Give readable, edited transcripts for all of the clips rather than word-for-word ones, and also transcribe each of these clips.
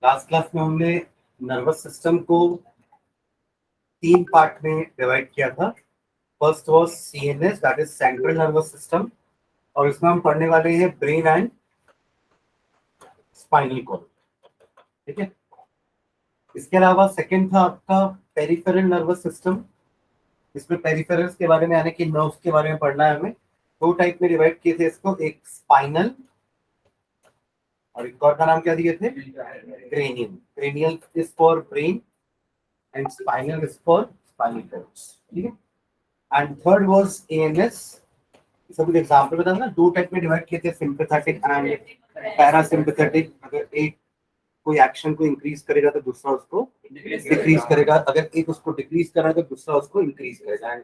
Last class में हमने nervous system को 3 पार्ट में डिवाइड किया था। First was CNS, that is central nervous system, और इसमें हम पढ़ने वाले हैं ब्रेन एंड स्पाइनल कॉर्ड। ठीक है। इसके अलावा सेकंड था आपका पेरिफेरल नर्वस सिस्टम। इसमें पेरिफेरल्स के बारे में यानी कि नर्व्स के बारे में पढ़ना है हमें। 2 टाइप में डिवाइड किए थे इसको, एक स्पाइनल और एक और का नाम क्या दिए थे, cranial. Cranial is for brain and spinal is for spinal cords. ठीक है। And third was ANS. इसका कुछ एग्जांपल बताना ना। 2 टाइप में डिवाइड किए थे, सिंपैथेटिक एंड पैरासिम्पैथेटिक। अगर एक कोई एक्शन को इंक्रीज करेगा तो दूसरा उसको डिक्रीज करेगा, अगर एक उसको डिक्रीज कर रहा है तो दूसरा उसको इंक्रीज करेगा। एंड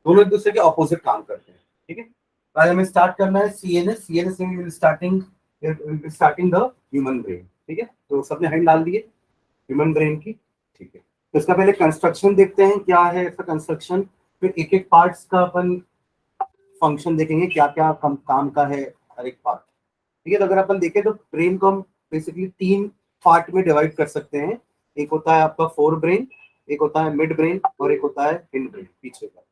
दोनों एक दूसरे के ऑपोजिट काम करते हैं। ठीक है। आज हमें स्टार्ट करना है सीएनएस। सीएनएस में will starting the human brain. ठीक है। तो सबने हैंड डाल दिए ह्यूमन ब्रेन की। ठीक है। तो इसका पहले कंस्ट्रक्शन देखते हैं, क्या है इसका कंस्ट्रक्शन। फिर एक एक पार्ट्स का अपन फंक्शन देखेंगे, क्या क्या काम का है हर एक पार्ट। ठीक है। तो अगर अपन देखें तो ब्रेन को हम बेसिकली 3 पार्ट में डिवाइड कर सकते हैं। एक होता है आपका फोर ब्रेन, एक होता है मिड ब्रेन और एक होता है हिंड ब्रेन, पीछे का।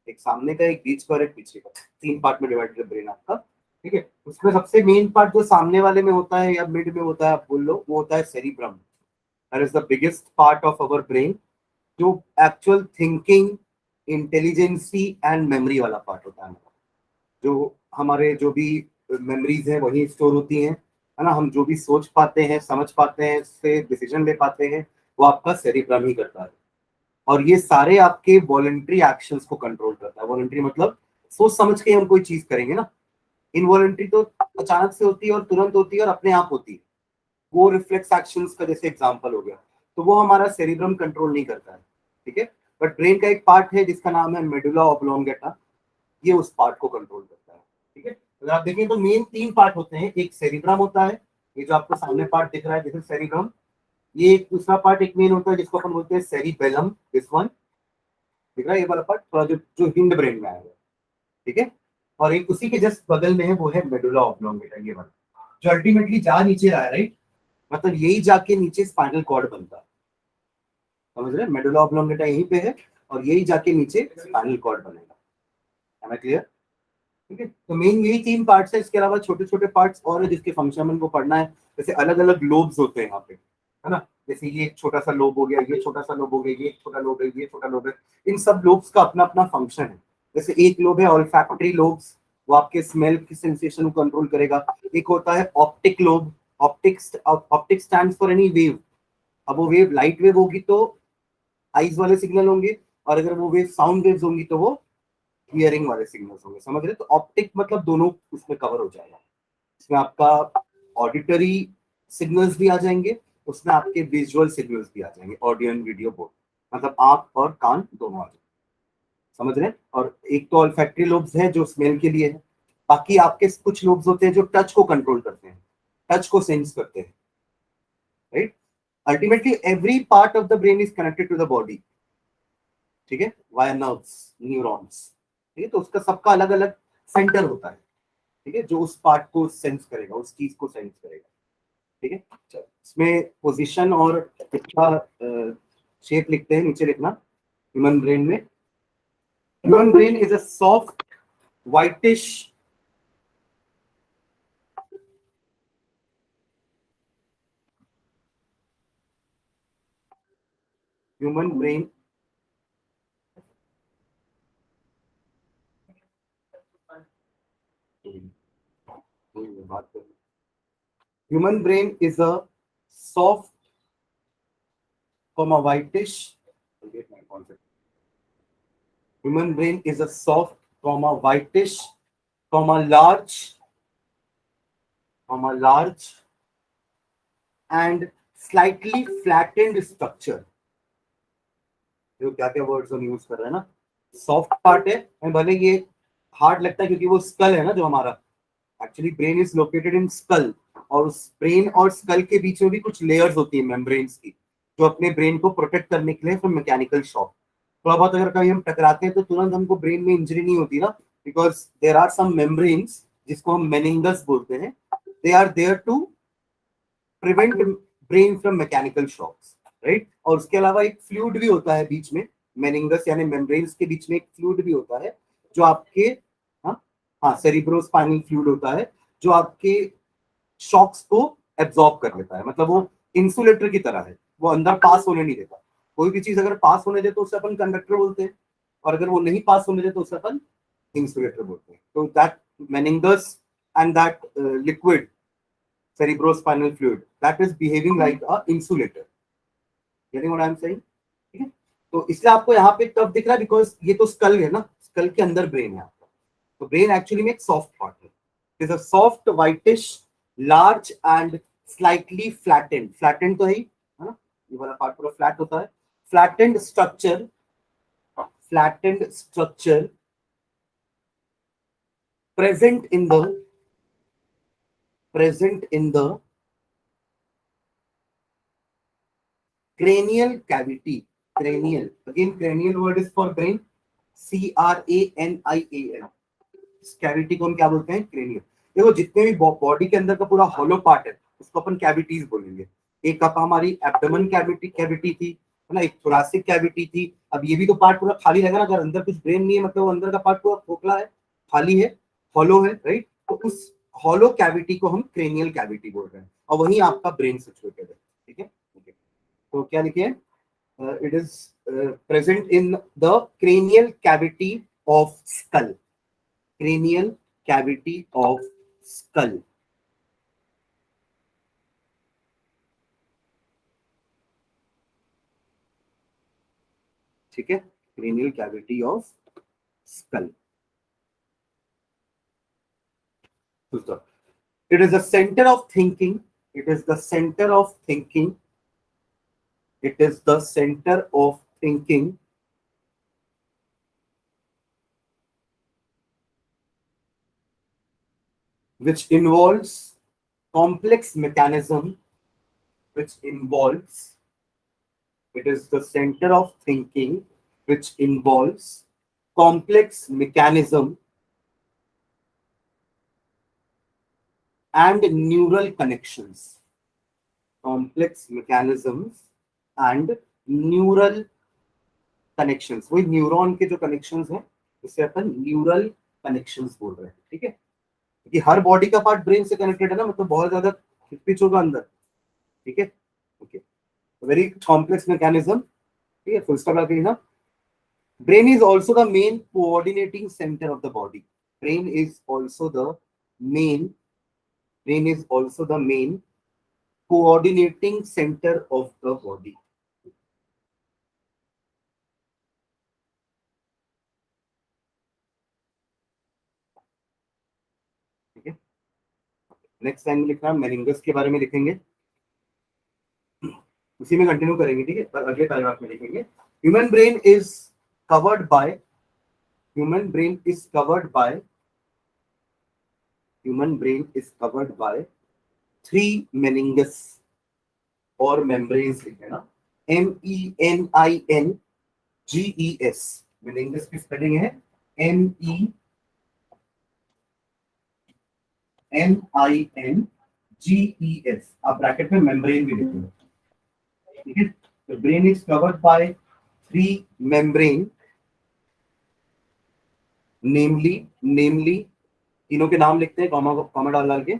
एक सामने का, एक बीच का और एक पीछे का। 3 पार्ट में डिवाइडेड ब्रेन आपका। ठीक है। उसमें सबसे मेन पार्ट जो सामने वाले में होता है या मिड में होता है आप बोल लो, वो होता है cerebrum. That is the biggest part of our brain, जो actual thinking, intelligency and memory वाला पार्ट होता है। जो हमारे जो भी मेमोरीज है वही स्टोर होती हैं, है ना। हम जो भी सोच पाते हैं, समझ पाते हैं, उससे डिसीजन ले पाते हैं, वो आपका सेरिब्रम ही करता है। और ये सारे आपके वॉलंटरी एक्शंस को कंट्रोल करता है। वॉलंटरी मतलब सोच समझ के हम कोई चीज करेंगे ना। इनवॉलंटरी तो अचानक से होती है और तुरंत होती है और अपने आप होती है। वो रिफ्लेक्स एक्शंस का जैसे एग्जांपल हो गया, तो वो हमारा सेरिब्रम कंट्रोल नहीं करता है। ठीक है। बट ब्रेन का एक पार्ट है जिसका नाम है मेडुला ऑब्लोंगेटा, ये उस पार्ट को कंट्रोल करता है। ठीक है। अगर आप देखें तो मेन 3 पार्ट होते हैं। एक सेरिब्रम होता है, ये जो आपको सामने पार्ट दिख रहा है, दिस इज सेरिब्रम। ये एक दूसरा पार्ट एक मेन होता है जिसको अपन बोलते हैं सेरिबेलम, दिस वन दिख रहा है, ये वाला पार्ट थोड़ा जो जो हिंड ब्रेन में आएगा। ठीक है। और एक उसी के जस्ट बगल में है, वो है मेडुला ऑब्लोंगेटा, ये वाला जो अल्टीमेटली जा नीचे रहा है, राइट। मतलब यही जाके नीचे स्पाइनल कॉर्ड बनता है। समझ रहे हैं, मेडुला ऑब्लोंगेटा यहीं पे है और यही जाके नीचे स्पाइनल कॉर्ड बनेगा। है क्लियर। ठीक है। तो मेन यही 3 पार्ट्स है। इसके अलावा छोटे छोटे पार्ट्स और है जिसके फंक्शन हमको पढ़ना है। जैसे अलग अलग लोब्स होते हैं यहाँ पे, है ना। जैसे ये एक छोटा सा लोब हो गया, ये छोटा सा लोब हो गया, ये एक छोटा लोब है, ये छोटा लोब है। इन सब लोब्स का अपना अपना फंक्शन है। जैसे एक लोब है ऑल्फैक्टरी लोब्स, वो आपके स्मेल की सेंसेशन को कंट्रोल करेगा। एक होता है optic lobe. Optic stands for any wave. अब वो वेव लाइट वेव होगी तो आईज वाले सिग्नल होंगे, और अगर वो वेव साउंड वेव्स होंगी तो वो हियरिंग वाले सिग्नल्स होंगे। समझ रहे। तो ऑप्टिक मतलब दोनों उसमें कवर हो जाएगा। इसमें आपका ऑडिटरी सिग्नल्स भी आ जाएंगे, उसमें आपके विजुअल सिग्नल्स भी आ जाएंगे, ऑडियो एंड वीडियो बोथ। मतलब आंख और कान दोनों आ जाएंगे। समझ रहे हैं। और एक तो ऑल्फैक्टरी लोब्स है जो स्मेल के लिए है। बाकी आपके कुछ लोब्स होते हैं जो टच को कंट्रोल करते हैं, टच को सेंस करते हैं, right. Ultimately every part of the brain is connected to the body. ठीक है। Via nerves, neurons. ठीक है। तो उसका सबका अलग अलग सेंटर होता है। ठीक है। जो उस पार्ट को सेंस करेगा, उस चीज को सेंस करेगा। ठीक है। चलो, इसमें पोजीशन और इसका शेप लिखते हैं, नीचे लिखना। ह्यूमन ब्रेन में, human brain is a soft whitish human brain human brain is a soft whitish human brain is a soft whitish large and slightly flattened structure। जो क्या क्या वर्ड्स हम यूज कर रहे हैं ना। सॉफ्ट पार्ट है, भले ये हार्ड लगता है क्योंकि वो स्कल है ना जो हमारा। Actually brain is located in school, और उस ब्रेन और स्कल के बीच में भी कुछ लेयर्स होती है मेम्ब्रेन्स की, जो अपने ब्रेन को प्रोटेक्ट करने के लिए फ्रॉम मैकेनिकल शॉक। थोड़ा बहुत अगर कभी हम टकराते हैं तो तुरंत हमको ब्रेन में इंजरी नहीं होती ना, because there are some membranes जिसको हम मेनिंगस बोलते हैं। They are there to prevent brain from mechanical shocks, right. और उसके अलावा एक फ्लूइड भी होता है बीच में, मेनिंगस यानी मेम्ब्रेन्स के बीच में एक फ्लूइड भी होता है जो आपके, हाँ सेरिब्रोस्पाइनल फ्लूइड होता है जो आपके शॉक्स को एब्जॉर्ब कर लेता है, मतलब वो इंसुलेटर की तरह है, वो अंदर पास होने नहीं देता। कोई भी चीज अगर पास होने दे तो उसे अपन कंडक्टर बोलते हैं, और अगर वो नहीं पास होने दे तो उसे अपन इंसुलेटर बोलते हैं। तो that meninges and that liquid cerebrospinal fluid that is behaving like a insulator, getting what I am saying? ठीक है, तो इसलिए आपको यहाँ पे टफ दिख रहा है बिकॉज ये तो स्कल है ना, स्कल के अंदर ब्रेन है आपका। तो ब्रेन एक्चुअली में एक सॉफ्ट पार्ट है, it is a soft whitish large and slightly flattened, flattened तो है ही, है ना, ये वाला पार्ट पूरा फ्लैट होता है, flattened structure, flattened structure present in the cranial cavity, cranial, again cranial word is for brain, CRANIAL, इस कैविटी को हम क्या बोलते हैं, क्रेनियल। देखो जितने भी बॉडी के अंदर का पूरा हॉलो पार्ट है उसको अपन कैविटीज बोलेंगे। एक अब हमारी एब्डोमेन कैविटी थी, है ना, एक थोरैसिक कैविटी थी, अब ये भी तो पार्ट पूरा खाली रहेगा ना, अगर अंदर कुछ ब्रेन नहीं है मतलब अंदर का पार्ट पूरा खोखला है, खाली है, हॉलो है, राइट। तो उस हॉलो कैविटी को हम क्रेनियल कैविटी बोल रहे हैं, और वही आपका ब्रेन सिचुएटेड है, ठीक है। तो क्या लिखिए, it is present in the cranial cavity of skull, cranial cavity of skull, ठीक है, cranial cavity of skull। It is the center of thinking, it is the center of thinking, it is the center of thinking which involves complex mechanism, which involves, it is the center of thinking which involves complex mechanism and neural connections, complex mechanisms and neural connections, वही neuron के जो connections हैं उसे अपन neural connections बोल रहे हैं, ठीक है। क्योंकि हर बॉडी का पार्ट ब्रेन से कनेक्टेड है ना, मतलब बहुत ज्यादा खिचपिच होगा अंदर, ठीक है, ओके, वेरी कॉम्प्लेक्स मैकेनिज्म, ठीक है, फुल स्टॉप लगा देना। Brain is also the main coordinating center of the body. Brain is also the main, brain is also the main coordinating center of the body. ठीक है, next time लिखना मेनिंगस के बारे में लिखेंगे, उसी में कंटिन्यू करेंगे, ठीक है, पर अगले पैराग्राफ में लिखेंगे। Human brain is covered bye, human brain is covered bye, human brain is covered by 3 meninges और मेम्ब्रेन्स लिखे ना, MENINGES, मेनिंगस की स्पेलिंग है MENINGES, आप ब्रैकेट में मेम्ब्रेन भी लिखेंगे, ठीक है। तो brain is covered by 3 membrane, namely तीनों के नाम लिखते हैं कॉमा डाल के,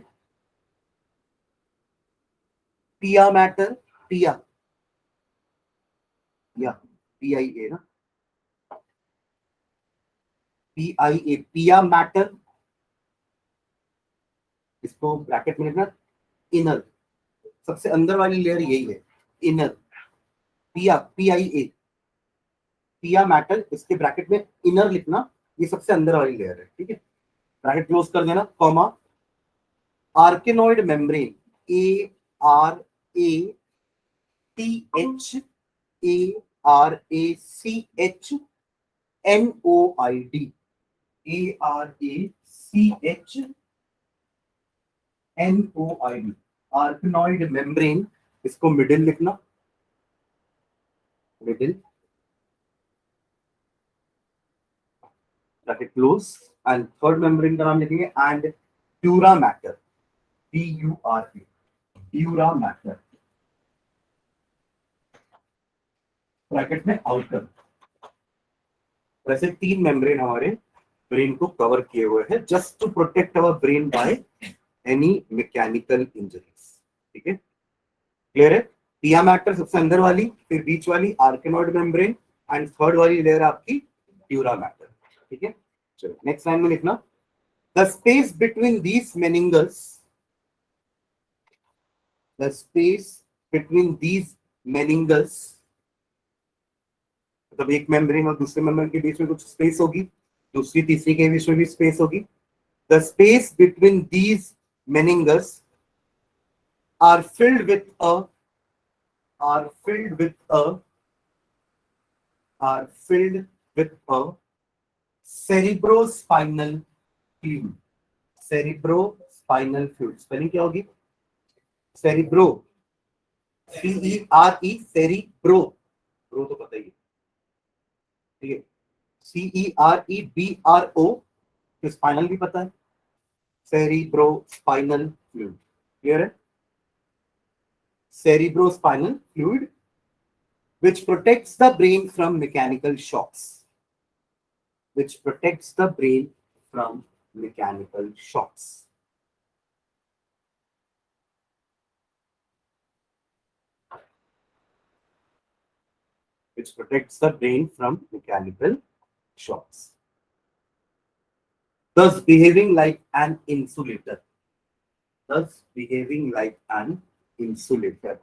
पिया मैटर, पिया या PIA ना, PIA, पिया मैटर, इसको ब्रैकेट में लिखना, इनर, सबसे अंदर वाली लेयर यही है, इनर, पिया PIA, पिया मैटर, इसके ब्रैकेट में इनर लिखना, ये सबसे अंदर वाली लेयर है, ठीक है, ब्रैकेट क्लोज कर देना, comma, arachnoid membrane, ARATHACHNOID, ARACHNOID, arachnoid membrane, इसको मिडिल लिखना, middle, bracket close, and third membrane का नाम लिखेंगे and dura mater, PURA, dura mater, bracket में आउटर। वैसे 3 मेम्ब्रेन हमारे ब्रेन को कवर किए हुए हैं just to protect our brain by any mechanical injuries. ठीक है, क्लियर है। पिया मैटर सबसे अंदर वाली, फिर बीच वाली आर्केनॉइड मेम्ब्रेन, एंड थर्ड वाली लेयर आपकी ड्यूरा मैटर। ठीक है, चलो नेक्स्ट लाइन में लिखना, the space between these meninges, the space between these meninges, मतलब एक मेम्ब्रेन और दूसरे मेम्ब्रेन के बीच में कुछ स्पेस होगी, दूसरी तीसरी के बीच में भी स्पेस होगी। The space between these meninges are filled with a are filled with a cerebrospinal fluid। cerebrospinal fluid spelling क्या होगी? cerebro, CERE, cerebro, ब्रो तो पता ही है, ठीक है। CEREBRO, तो स्पाइनल भी पता है, cerebrospinal fluid, क्लियर है। cerebrospinal fluid which protects the brain from mechanical shocks, which protects the brain from mechanical shocks। which protects the brain from mechanical shocks, thus behaving like an insulator, thus behaving like an insulator।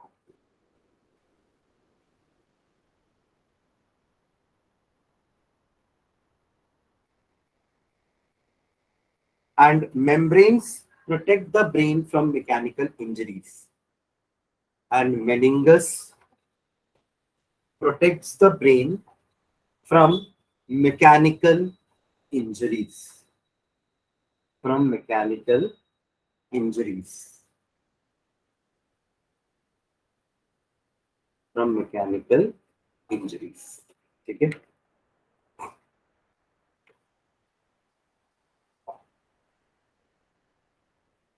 And membranes protect the brain from mechanical injuries, and meningus protects the brain from mechanical injuries, from mechanical injuries, from mechanical injuries। ठीक है,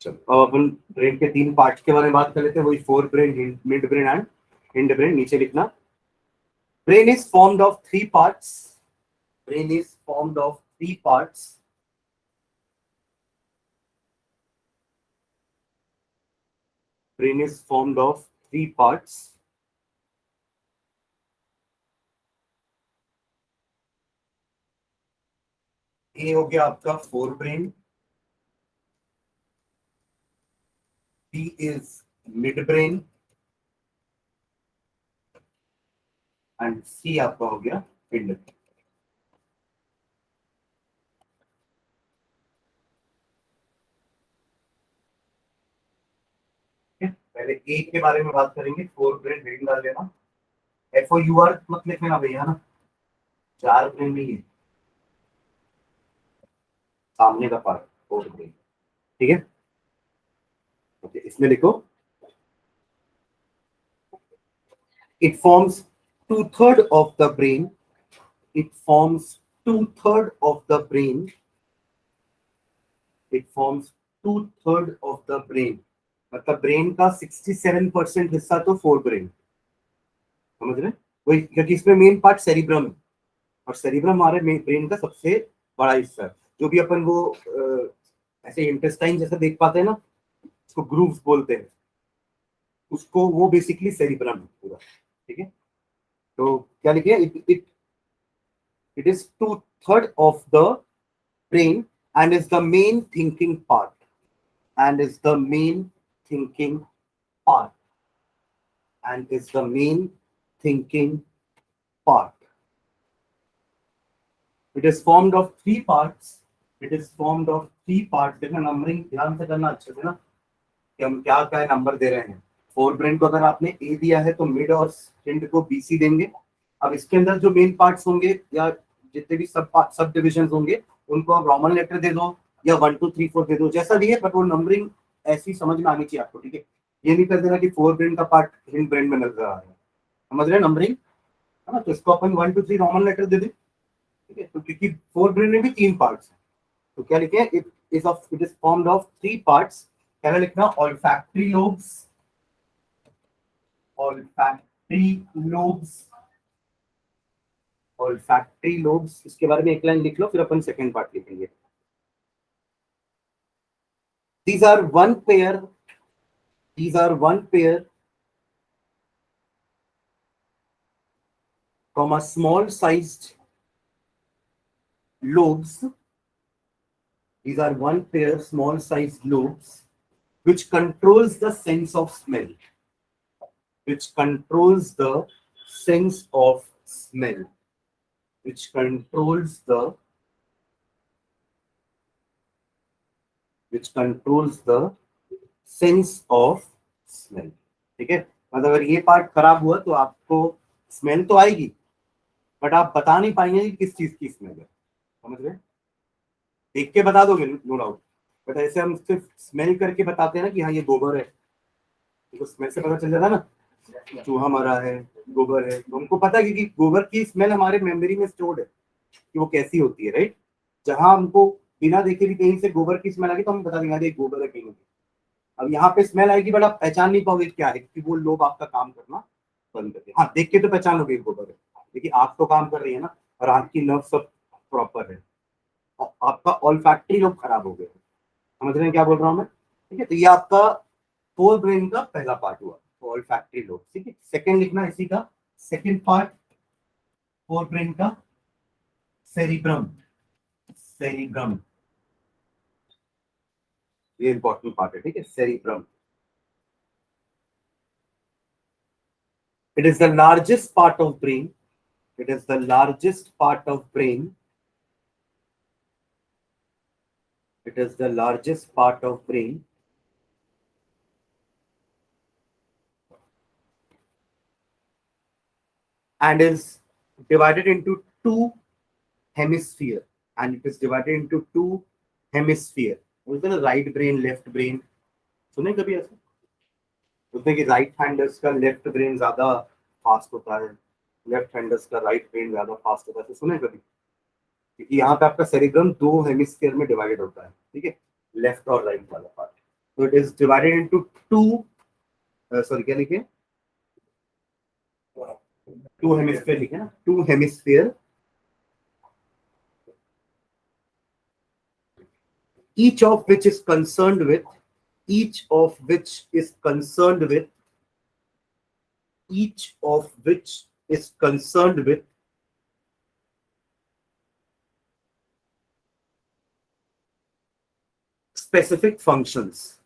चलो अब अपन brain के 3 parts के बारे में बात कर लेते हैं, वही fore brain, mid brain and hind brain. नीचे लिखना, brain is formed of 3 parts, brain is formed of 3 parts, brain is formed of 3 parts. A हो गया आपका fore brain, B is mid brain, and C आपका हो गया hind brain. पहले ए के बारे में बात करेंगे, फोर ब्रेन रीडिंग डाल लेना, FOUR मत लिखना भैया ना, 4 ब्रेन नहीं है, सामने का पार्ट फोर ब्रेन। ठीक है, ओके, इसमें लिखो, it forms 2/3 of the brain, it forms 2/3 of the brain, it forms 2/3 of the brain, मतलब ब्रेन का 67% हिस्सा तो फोर ब्रेन, समझ रहे? वही, क्योंकि इसमें मेन पार्ट सेरिब्रम है, और सेरिब्रम हमारे ब्रेन का सबसे बड़ा हिस्सा है। जो भी अपन वो ऐसे इंटेस्टाइन जैसा देख पाते हैं ना, उसको ग्रूव्स बोलते हैं, उसको वो बेसिकली सेरिब्रम है पूरा। ठीक है, तो क्या लिखिए, it is 2/3 of the brain and is the main thinking part, and is the main thinking part, and is the main thinking part। It is formed of 3 parts, it is formed of 3 parts। देखना, numbering ध्यान से करना अच्छे से ना, कि हम क्या क्या नंबर दे रहे हैं। फोर ब्रेन को अगर आपने ए दिया है तो मिड और हिंड को BC देंगे। अब इसके अंदर जो मेन पार्ट्स होंगे या जितने भी सब डिविजन होंगे, उनको आप रोमन लेटर दे दो या 1 2 3 4 दे दो, जैसा दिए, बट वो नंबरिंग ऐसी समझ में आनी चाहिए आपको। ठीक है, ये नहीं कर देना कि फोर ब्रेन का पार्ट हिंड ब्रेन में नजर आ रहा है, समझ रहे हैं नंबरिंग, है ना? तो इसको अपन 1 2 3 रोमन लेटर दे दें। ठीक है, तो क्योंकि फोर ब्रेन में भी 3 पार्ट्स हैं, तो क्या लिखे, it is formed of 3 parts. क्या लिखना, olfactory lobes, olfactory lobes, olfactory lobes, इसके बारे में एक लाइन लिख लो, फिर अपन सेकंड पार्ट लिखेंगे. These are one pair comma small sized lobes. These are one pair small sized lobes which controls the sense of smell. Which controls the sense of smell. Which controls the sense of smell. ठीक है, मतलब अगर ये part खराब हुआ तो आपको smell तो आएगी, बट आप बता नहीं पाएंगे कि किस चीज की स्मेल है. समझ रहे? देख के बता दोगे नो डाउट, बट ऐसे हम सिर्फ स्मेल करके बताते हैं ना कि हाँ ये गोबर है, तो स्मेल से पता चल जाता ना चूहा मरा है, गोबर है. तो हमको पता है क्योंकि गोबर की स्मेल हमारे मेमोरी में स्टोर्ड है कि वो कैसी होती है, राइट. जहां हमको बिना देखे भी कहीं से गोबर की स्मेल आएगी तो हम बता देंगे अरे गोबर है कहीं. अब यहाँ पे स्मेल आएगी बट आप पहचान नहीं पाओगे क्या है, क्योंकि वो लोग आपका काम करना बंद कर दे. हाँ, देख के तो पहचान लोगे गोबर है, लेकिन आँख तो काम कर रही है ना, और आँख की नर्व सब प्रॉपर है. आपका ऑल्फैक्टरी लोब खराब हो गया. समझ रहे हैं क्या बोल रहा हूँ मैं? ठीक है, तो ये आपका फोर ब्रेन का पहला पार्ट हुआ, ऑल्फैक्टरी लोब. ठीक है, सेकंड लिखना इसी का सेकंड पार्ट फोर ब्रेन का सेरिब्रम. ये इंपॉर्टेंट पार्ट है. ठीक है, cerebrum. It is the largest part of brain. It is the largest part of brain. It is the largest part of brain. And is divided into two hemisphere. And it is divided into two hemisphere. बोलते हैं ना right brain left brain, सुने कभी ऐसा? बोलते हैं कि right handers का लेफ्ट ब्रेन ज्यादा फास्ट होता है, लेफ्ट हैंडर्स का राइट ब्रेन ज्यादा फास्ट होता है. तो सुने कभी? क्योंकि यहाँ पे आपका सेरिब्रम दो हेमिस्फीयर में डिवाइडेड होता है. ठीक है, लेफ्ट और राइट वाला पार्ट. तो it is divided into two, sorry क्या लिखे, टू हेमिस्फीयर लिखे ना, two hemisphere. each of which is concerned with each of which is concerned with specific functions.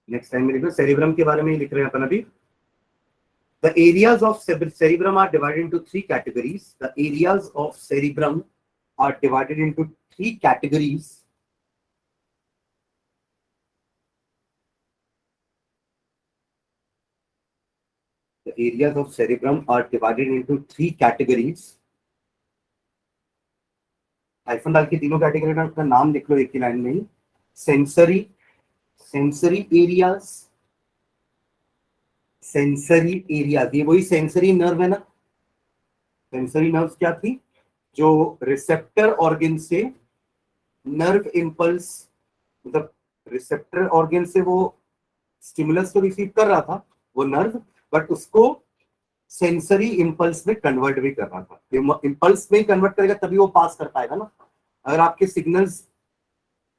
Next time में लिखो, सेरिब्रम के बारे में ही लिख रहे हैं अपन अभी. The areas of cerebrum are divided into three categories. The areas of cerebrum are divided into three categories. The areas of cerebrum are divided into three categories. Hyphen डाल के तीनों कैटेगरी का नाम लिख लो एक ही लाइन में ही. Sensory areas. सेंसरी एरिया, ये वही सेंसरी नर्व है ना. सेंसरी नर्व्स क्या थी? जो रिसेप्टर ऑर्गन से नर्व इंपल्स, मतलब रिसेप्टर ऑर्गन से वो स्टिमुलस को रिसीव कर रहा था वो नर्व, बट उसको सेंसरी इंपल्स में कन्वर्ट भी कर रहा था. इंपल्स में कन्वर्ट करेगा तभी वो पास कर पाएगा ना. अगर आपके सिग्नल्स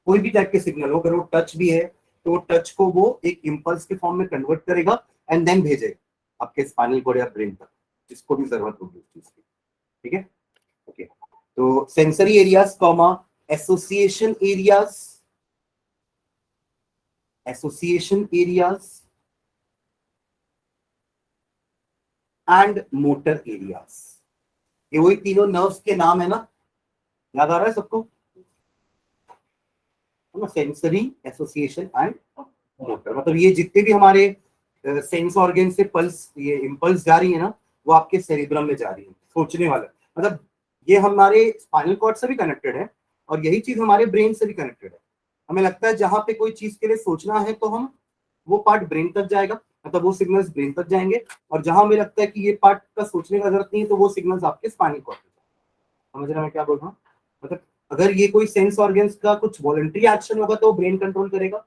कोई भी टाइप के सिग्नल हो, अगर वो टच भी है तो वो टच को वो एक इंपल्स के फॉर्म में कन्वर्ट करेगा एंड देन भेजेगा आपके स्पाइनल कोड या ब्रेन तक, जिसको भी जरूरत होगी उस चीज की. ठीक है, ओके. तो sensory areas comma association areas and motor areas. ये वही तीनों नर्व्स के नाम है ना, याद आ रहा है सबको? Sensory, association and motor. मतलब ये जितने भी हमारे सेंस ऑर्गन से पल्स, ये इंपल्स जा रही है ना, वो आपके सेरिब्रम में जा रही है. सोचने वाला, मतलब ये हमारे स्पाइनल कॉर्ड से भी कनेक्टेड है और यही चीज हमारे ब्रेन से भी कनेक्टेड है. हमें लगता है जहां पे कोई चीज के लिए सोचना है तो हम वो पार्ट ब्रेन तक जाएगा, मतलब वो सिग्नल्स ब्रेन तक जाएंगे, और जहां हमें लगता है कि ये पार्ट का सोचने का जरूरत नहीं है तो वो सिग्नल्स आपके स्पाइनल कॉर्ड. समझ रहे हैं मैं क्या बोल रहा हूँ? मतलब अगर ये कोई सेंस ऑर्गन्स का कुछ वॉलंटरी एक्शन होगा तो ब्रेन कंट्रोल करेगा,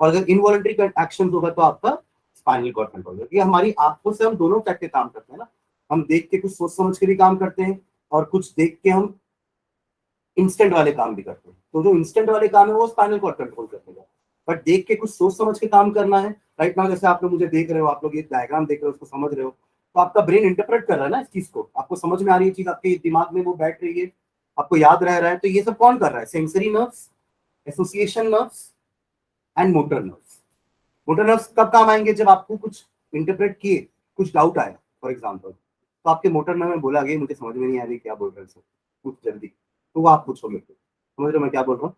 और अगर इनवॉलंटरी एक्शन होगा तो आपका स्पाइनल कॉर्ड कंट्रोल करेगा। ये हमारी आंखों से हम दोनों टाइप के काम करते हैं ना, हम देख के कुछ सोच समझ के भी काम करते हैं, और कुछ देख के हम इंस्टेंट वाले काम भी करते हैं। तो जो इंस्टेंट वाले काम है वो स्पाइनल कॉर्ड कंट्रोल करेगा, बट देख के कुछ सोच समझ के काम करना है। राइट नाउ जैसे आप लोग मुझे देख रहे हो, आप लोग ये डायग्राम देख रहे हो, उसको समझ रहे हो, तो आपका ब्रेन इंटरप्रेट कर रहा है ना इस चीज को, आपको समझ में आ रही है चीज, आपके दिमाग में वो बैठ रही है, आपको याद रह रहा है। तो ये सब कौन कर रहा है? Sensory nerves, association nerves and motor nerves. Motor nerves कब काम आएंगे? जब आपको कुछ इंटरप्रेट किए, कुछ डाउट आया फॉर एग्जाम्पल, तो आपके मोटर नर्व में बोला गया मुझे समझ में नहीं आ रही क्या बोल रहे हैं सर, कुछ जल्दी, तो वो आप पूछोगे, समझ रहे हो मैं क्या बोल रहा हूँ?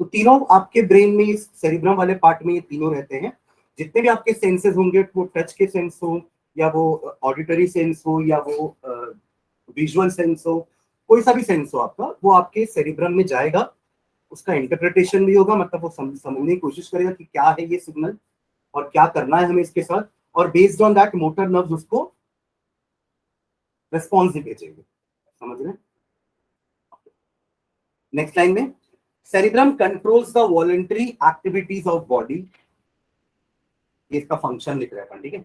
तो तीनों आपके ब्रेन में, इस सेरिब्रम वाले पार्ट में ये तीनों रहते हैं। जितने भी आपके सेंसेस होंगे, वो टच के सेंस हो, या वो ऑडिटरी सेंस हो, या वो विजुअल सेंस हो, कोई सा भी सेंस हो आपका, वो आपके सेरिब्रम में जाएगा, उसका इंटरप्रिटेशन भी होगा, मतलब वो समझने की कोशिश करेगा कि क्या है ये सिग्नल और क्या करना है हमें इसके साथ, और based on that motor nerves उसको रेस्पॉन्स भी भेजेंगे। समझ रहे हैं? नेक्स्ट लाइन में, cerebrum controls the voluntary activities of body. ये इसका फंक्शन लिख रहे हैं, ठीक है?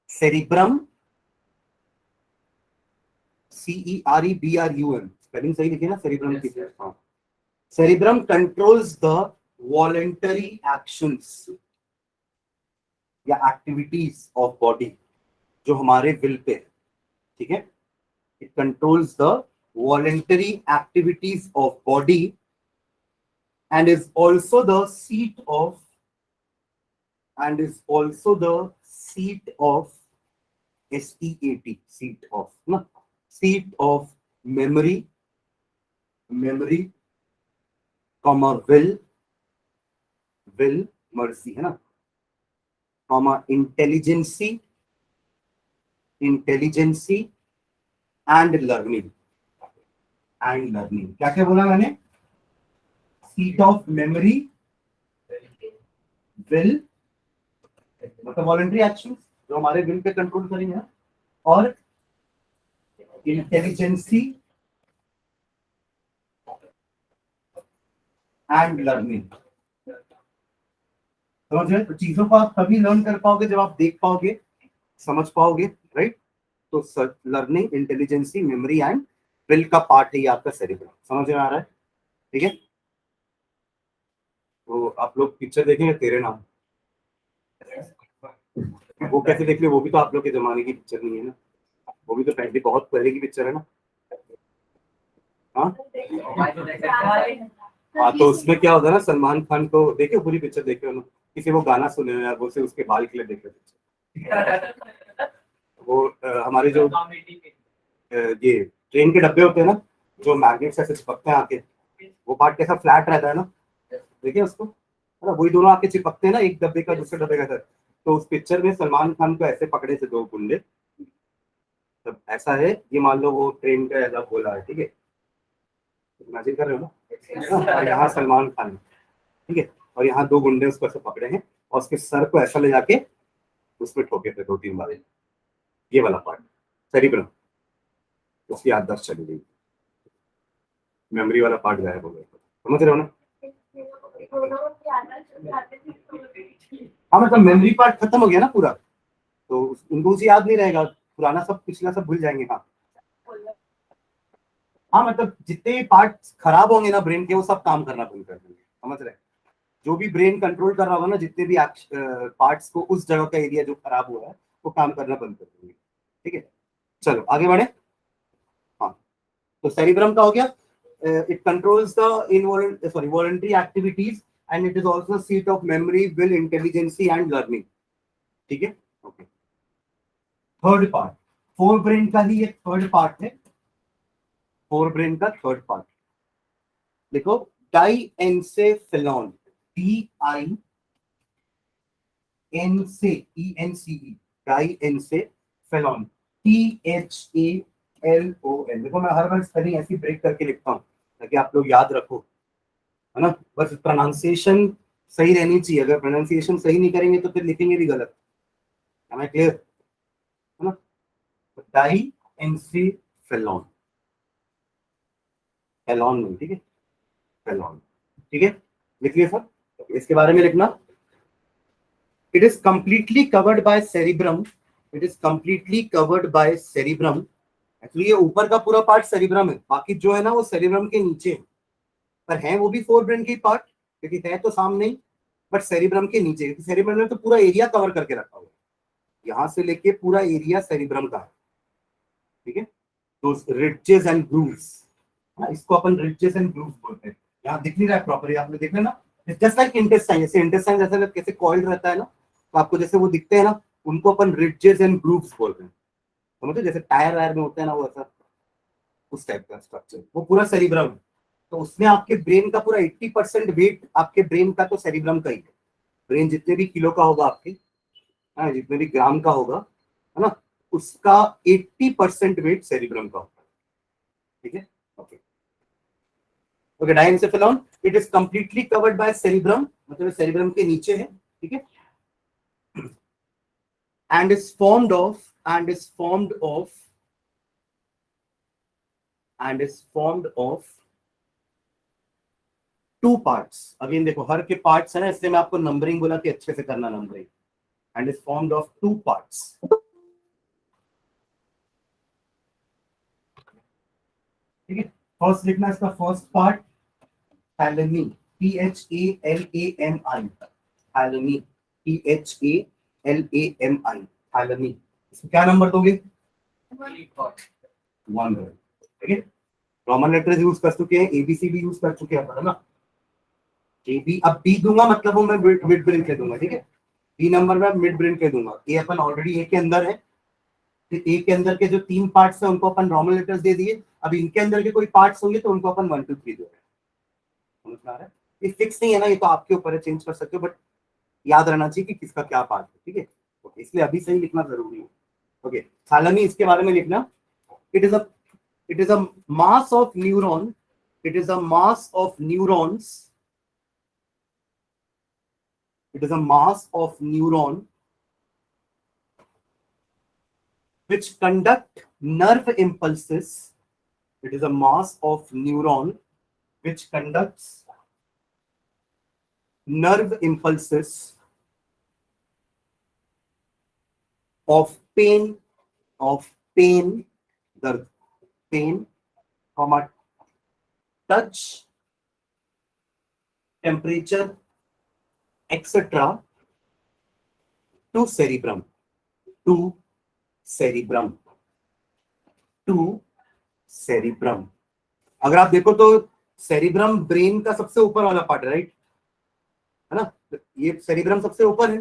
सेरिब्रम, CEREBRUM, स्पेलिंग सही लिखिए ना सेरिब्रम की। हाँ, cerebrum controls the voluntary actions या एक्टिविटीज ऑफ बॉडी, जो हमारे विल पे, ठीक है? It controls the voluntary activities of body and is also the seat of SEAT, seat of memory, comma will mercy है ना, comma intelligence and learning। क्या क्या बोला मैंने? सीट ऑफ मेमोरी, विल मतलब वॉलंटरी एक्शन जो हमारे विल पे कंट्रोल करेंगे, और इंटेलिजेंसी एंड लर्निंग। समझ? तो चीजों को आप तभी लर्न कर पाओगे जब आप देख पाओगे, समझ पाओगे, राइट? तो learning, intelligence, memory and will का पार्ट है ये आपका सेरिब्रम। समझ में आ रहा है? ठीक है? तो आप लोग पिक्चर देखेंगे तेरे नाम, वो कैसे देख लियो? वो भी तो आप लोग के जमाने की पिक्चर नहीं है ना, वो भी तो पहले, बहुत पहले की पिक्चर है ना। हाँ हाँ, तो उसमें क्या होता है ना, सलमान खान को देखे, पूरी पिक्चर देखे हो ना, किसी वो गाना सुने हो यार, वो से उसके बाल के लिए देखे पिक्चर। वो हमारे जो ये ट्रेन के डब्बे होते हैं ना, जो मैग्नेट से चिपकते हैं आके, वो पार्ट कैसा फ्लैट रहता है ना, देखिए उसको, है ना? वही दोनों आके चिपकते हैं ना, एक डब्बे का दूसरे डब्बे का सर। तो उस पिक्चर में सलमान खान को ऐसे पकड़े थे दो गुंडे, तब ऐसा है, ये मान लो वो ट्रेन का ऐसा बोला है, ठीक है? इमेजिन कर रहे हो ना, और यहाँ सलमान खान, ठीक है, और यहाँ दो गुंडे उसको ऐसे पकड़े हैं, और उसके सर को ऐसा ले जाके उसमें ठोके थे 2-3 बार। ये वाला पार्ट सेरिब्रम, उसकी याददाश्त चली गई, मेमोरी वाला पार्ट गायब हो गया। समझ रहे हो ना? हाँ, मतलब मेमोरी पार्ट खत्म हो गया ना पूरा, तो उनको उसे याद नहीं रहेगा, पुराना सब पिछला सब भूल जाएंगे। हाँ हाँ, मतलब जितने पार्ट खराब होंगे ना ब्रेन के, वो सब काम करना बंद कर देंगे। समझ रहे? जो भी ब्रेन कंट्रोल कर रहा होगा ना, जितने भी पार्ट्स को, उस जगह का एरिया जो खराब हुआ है वो काम करना बंद कर देंगे। ठीक है, चलो आगे बढ़े। हाँ, तो सेरिब्रम का हो गया, it controls the voluntary activities and it is also seat of memory, will, intelligence and learning. ठीक है, okay. Third part, forebrain का ही एक थर्ड पार्ट है, फोर ब्रेन का थर्ड पार्ट देखो, डाइएन्सेफेलॉन, DIENCE, डाइएन्सेफेलॉन, THALON। देखो मैं हर बार स्पेलिंग ऐसी ब्रेक करके लिखता हूँ ताकि आप लोग याद रखो, है ना? बस प्रोनाउंसिएशन सही रहनी चाहिए, अगर प्रोनाउंसिएशन सही नहीं करेंगे तो फिर लिखेंगे भी गलत। है क्लियर? है ना? डाइएन्सेफेलॉन, एलॉन नहीं, ठीक है? एनसेफेलॉन। ठीक है, लिखिए सर, इसके बारे में लिखना। It is completely covered by cerebrum, it is completely covered by cerebrum. Actually ये ऊपर का पूरा पार्ट सेरिब्रम है, बाकी जो है ना वो सेरिब्रम के नीचे है, पर है वो भी फोर ब्रेन की पार्ट, क्योंकि है तो सामने ही, बट सेरिब्रम के नीचे। सेरिब्रम ने तो पूरा एरिया कवर करके रखा हुआ है, यहाँ से लेके पूरा एरिया सेरिब्रम का है। ठीक है, तो रिडजेस एंड ग्रूव्स, इसको अपन रिडजेस एंड ग्रूव्स बोलते हैं। यहाँ दिख नहीं रहा है प्रॉपर, आपने देख लेना, जस्ट लाइक इंटेस्टाइन, जैसे इंटेस्टाइन जैसे कैसे कॉइल्ड रहता है ना, तो आपको जैसे वो दिखते हैं ना, उनको अपन रिडजेस एंड ग्रूव्स बोल रहे हैं। समझे, जैसे टायर वायर में होते हैं ना वो ऐसा, उस टाइप का स्ट्रक्चर, वो पूरा सेरिब्रम है। तो उसमें आपके ब्रेन का पूरा 80% वेट आपके ब्रेन का तो सेरिब्रम का ही है। ब्रेन जितने भी किलो का होगा आपके, हाँ, जितने भी ग्राम का होगा, है ना, उसका 80% वेट सेरिब्रम का होगा। ठीक है, okay okay. Diencephalon it is completely covered by cerebrum, मतलब सेरिब्रम के नीचे है। ठीक है, and is formed of and is formed of and is formed of two parts. Again देखो हर के पार्ट्स है ना, इसलिए मैं आपको नंबरिंग बोला कि अच्छे से करना numbering. And is formed of two parts. ठीक है, फर्स्ट लिखना इसका फर्स्ट पार्ट थैलेमी, THALAMI, थैलेमी, THALAMI, थैलेमी। इसको क्या नंबर दोगे? 1। ठीक है, रोमन लेटर्स यूज कर चुके हैं, ABC भी यूज कर चुके हैं अपन, है ना। AB अब B दूंगा मतलब वो मैं मिड ब्रेन के दूंगा। ठीक है, B नंबर में मिड ब्रेन के दूंगा। ए अपन ऑलरेडी ए के अंदर है, ए के अंदर के जो 3 पार्ट्स हैं उनको अपन रोमन लेटर्स दे दिए। अब इनके अंदर के कोई पार्ट्स होंगे तो उनको अपन 1 2 3 दे रहे हैं। समझ में आ रहा है? ये फिक्स नहीं है ना, ये तो आपके ऊपर है, चेंज कर सकते हो, बट याद रहना चाहिए कि किसका क्या पार्ट है। ठीक है, ओके, इसलिए अभी सही लिखना जरूरी है। ओके, थैलेमी, इसके बारे में लिखना। It is a it is a mass of neuron, it is a mass of neurons, it is a mass of neuron which conduct nerve impulses. It is a mass of neuron which conducts nerve impulses of pain, दर्द, pain, comma, touch, temperature, etc. to cerebrum, to cerebrum, to cerebrum। अगर आप देखो तो cerebrum brain का सबसे ऊपर वाला part है, राइट, है ना, ये सेरिब्रम सबसे ऊपर है।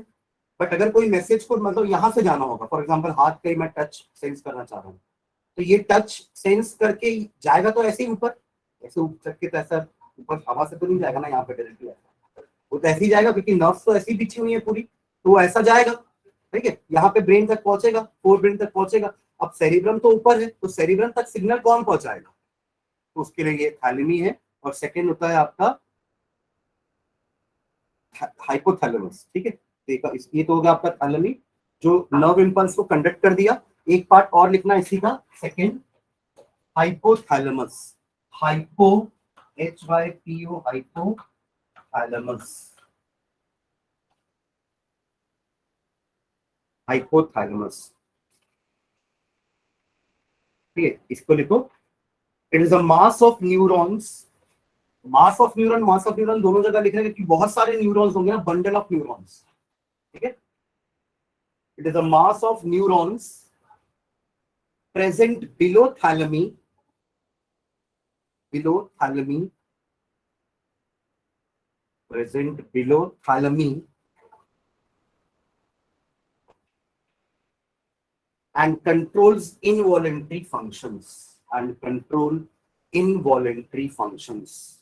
बट अगर कोई मैसेज को मतलब यहां से जाना होगा, फॉर एग्जांपल हाथ का ही मैं टच सेंस करना चाह रहा हूँ, तो ये टच सेंस करके जाएगा तो ऐसे ही ऊपर, ऐसे ऊपर के, तो ऐसा ऊपर हवा से तो नहीं जाएगा ना यहाँ पे डायरेक्टली, वो तो ऐसे ही जाएगा क्योंकि नर्व्स तो ऐसी बिछी हुई है पूरी, तो वो ऐसा जाएगा। ठीक है, यहाँ पे ब्रेन तक पहुंचेगा, फोर ब्रेन तक पहुंचेगा। अब सेरिब्रम तो ऊपर है, तो सेरिब्रम तक सिग्नल कौन पहुंचाएगा? तो उसके लिए ये थैलेमी है, और सेकेंड होता है आपका हाइपोथैलेमस। ठीक है, ये तो होगा आपका थैलेमी जो नर्व इम्पल्स को कंडक्ट कर दिया। एक पार्ट और लिखना इसी का, second hypothalamus, hypo, HYPO, hypothalamus, hypothalamus. ठीक है, इसको लिखो। It is a mass of neurons, mass of neuron दोनों जगह लिख रहे हैं क्योंकि बहुत सारे न्यूरॉन्स होंगे ना, बंडल ऑफ न्यूरॉन्स। ठीक है, it is a mass of neurons present below thalami, below thalami, present below thalami, and controls involuntary functions, and control involuntary functions,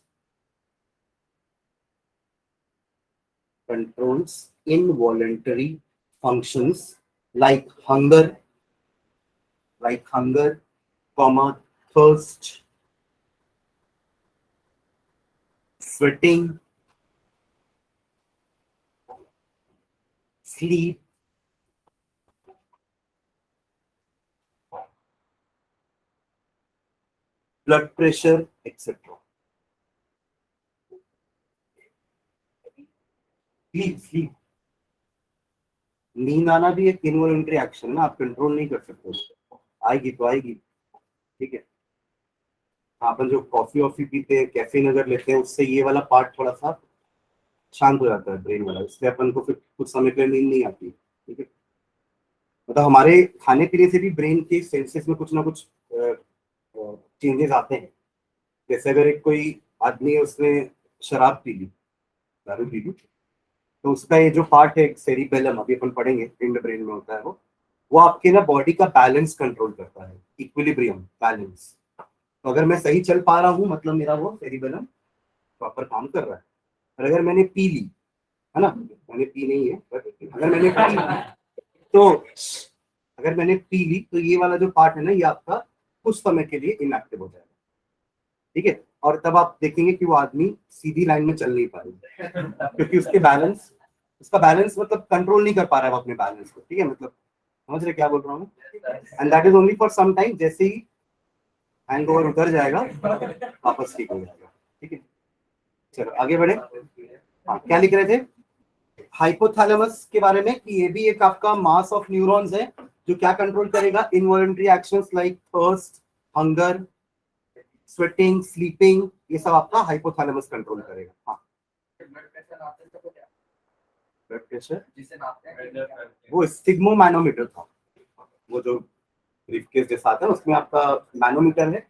controls involuntary functions like hunger, comma, thirst, sweating, sleep, blood pressure, etc. Sleep, नींद आना भी एक involuntary action है ना, आप control नहीं कर सकते उसको, आएगी तो आएगी, ठीक है। अपन जो कॉफी वॉफी पीते हैं, कैफीन अगर लेते हैं, उससे ये वाला पार्ट थोड़ा सा शांत हो जाता है, ब्रेन वाला, इसलिए अपन को फिर कुछ समय के लिए नींद नहीं आती, ठीक है। मतलब हमारे खाने पीने से भी ब्रेन के सेंसेस में कुछ ना कुछ चेंजेस आते हैं। जैसे अगर एक कोई आदमी है, उसने शराब पी ली, दारू पी ली, तो उसका ये जो पार्ट है सेरिबेलम, अभी अपन पढ़ेंगे, पिंड ब्रेन में होता है वो आपके ना बॉडी का बैलेंस कंट्रोल करता है, इक्विलिब्रियम बैलेंस। तो अगर मैं सही चल पा रहा हूँ, मतलब मेरा वो सेरिबेलम प्रॉपर काम कर रहा है। और अगर मैंने पी ली, है ना, मैंने पी नहीं है, अगर मैंने पी ली तो अगर मैंने पी ली तो ये वाला जो पार्ट है ना, ये आपका कुछ समय के लिए इनएक्टिव हो जाएगा, ठीक है। और तब आप देखेंगे कि वो आदमी सीधी लाइन में चल नहीं पाएगा, क्योंकि उसका बैलेंस मतलब कंट्रोल नहीं कर पा रहा है वो अपने बैलेंस को, ठीक है। मतलब समझ रहे क्या बोल रहा हूँ, and that is only for some time. जैसे ही हैंगओवर उतर जाएगा, वापस ठीक हो जाएगा, ठीक है। चलो आगे बढ़े। हाँ, क्या लिख रहे थे हाइपोथैलेमस के बारे में, कि ये भी एक आपका मास ऑफ न्यूरॉन्स है जो क्या कंट्रोल करेगा, involuntary actions like thirst, hunger, sweating, sleeping, ये सब आपका हाइपोथैलेमस कंट्रोल करेगा। हाँ, ब्लड प्रेशर जिसे नापते हैं वो स्टिग्मोमैनोमीटर था, वो जो ब्रीफकेस जैसा आता है उसमें आपका मैनोमीटर है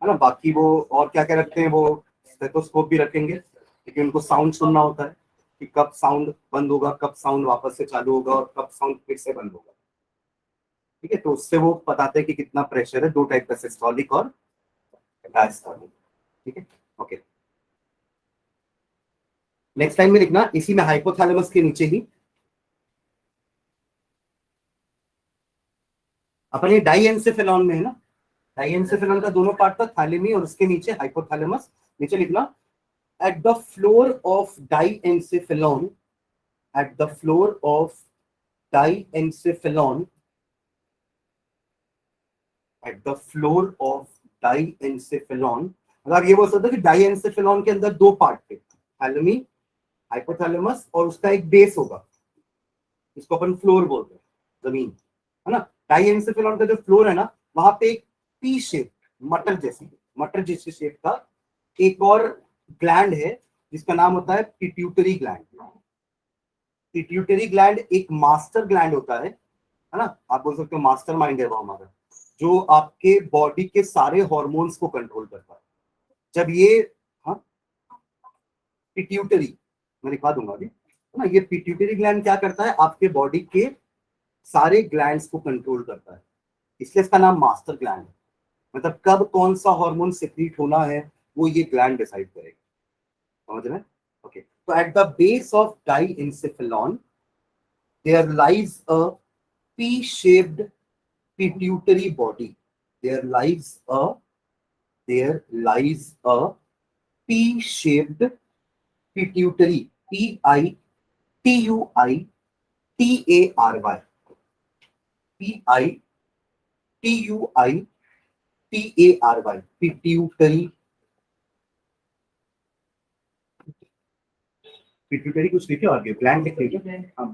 ना। बाकी वो और क्या क्या रखते हैं, वो स्टेथोस्कोप भी रखेंगे, क्योंकि उनको साउंड सुनना होता है कि कब साउंड बंद होगा, कब साउंड वापस से चालू होगा, और कब साउंड फिर से बंद होगा, ठीक है। तो उससे वो बताते हैं कि कितना प्रेशर है, दो टाइप का, सिस्टोलिक और डायस्टोलिक, ठीक है। ओके, नेक्स्ट लाइन में लिखना, इसी में हाइपोथैलेमस के नीचे ही अपन ये डाइएन्सेफेलॉन में है ना, डाइएन्सेफेलॉन का दोनों पार्ट था, थैलेमी और उसके नीचे हाइपोथैलेमस। नीचे लिखना, at the floor of diencephalon, at the floor of diencephalon, at the floor of diencephalon, अगर ये बोल सकते कि डाइएन्सेफेलॉन के अंदर दो पार्ट थे, थैलेमी, हाइपोथैलेमस, और उसका एक बेस होगा, इसको अपन फ्लोर बोलते हैं, जमीन, है ना। डाइएन्सेफेलॉन का जो फ्लोर है ना, वहां पे एक पी शेप, मटर जैसी शेप का एक और ग्लैंड है, जिसका नाम होता है पिट्यूटरी ग्लैंड। पिट्यूटरी ग्लैंड एक मास्टर ग्लैंड होता है ना, आप बोल सकते हो मास्टर माइंड है वो हमारा, जो आपके बॉडी के सारे हॉर्मोन्स को कंट्रोल करता है। जब ये, हाँ, पिट्यूटरी मैं दिखा दूंगा अभी, है ना। ये पिट्यूटरी ग्लैंड क्या करता है, आपके बॉडी के सारे ग्लैंड्स को कंट्रोल करता है, इसलिए इसका नाम मास्टर ग्लैंड है। मतलब कब कौन सा हार्मोन सिक्रीट होना है, वो ये ग्लैंड डिसाइड करेगा, समझ रहे हैं। ओके, तो at the base of diencephalon there lies a P-shaped pituitary body. There lies a P-shaped pituitary, P-I-T-U-I-T-A-R-Y, P-I-T-U-I-T-A-R-Y, pituitary। Pituitary कुछ लिखे और ग्लैंड लिखे,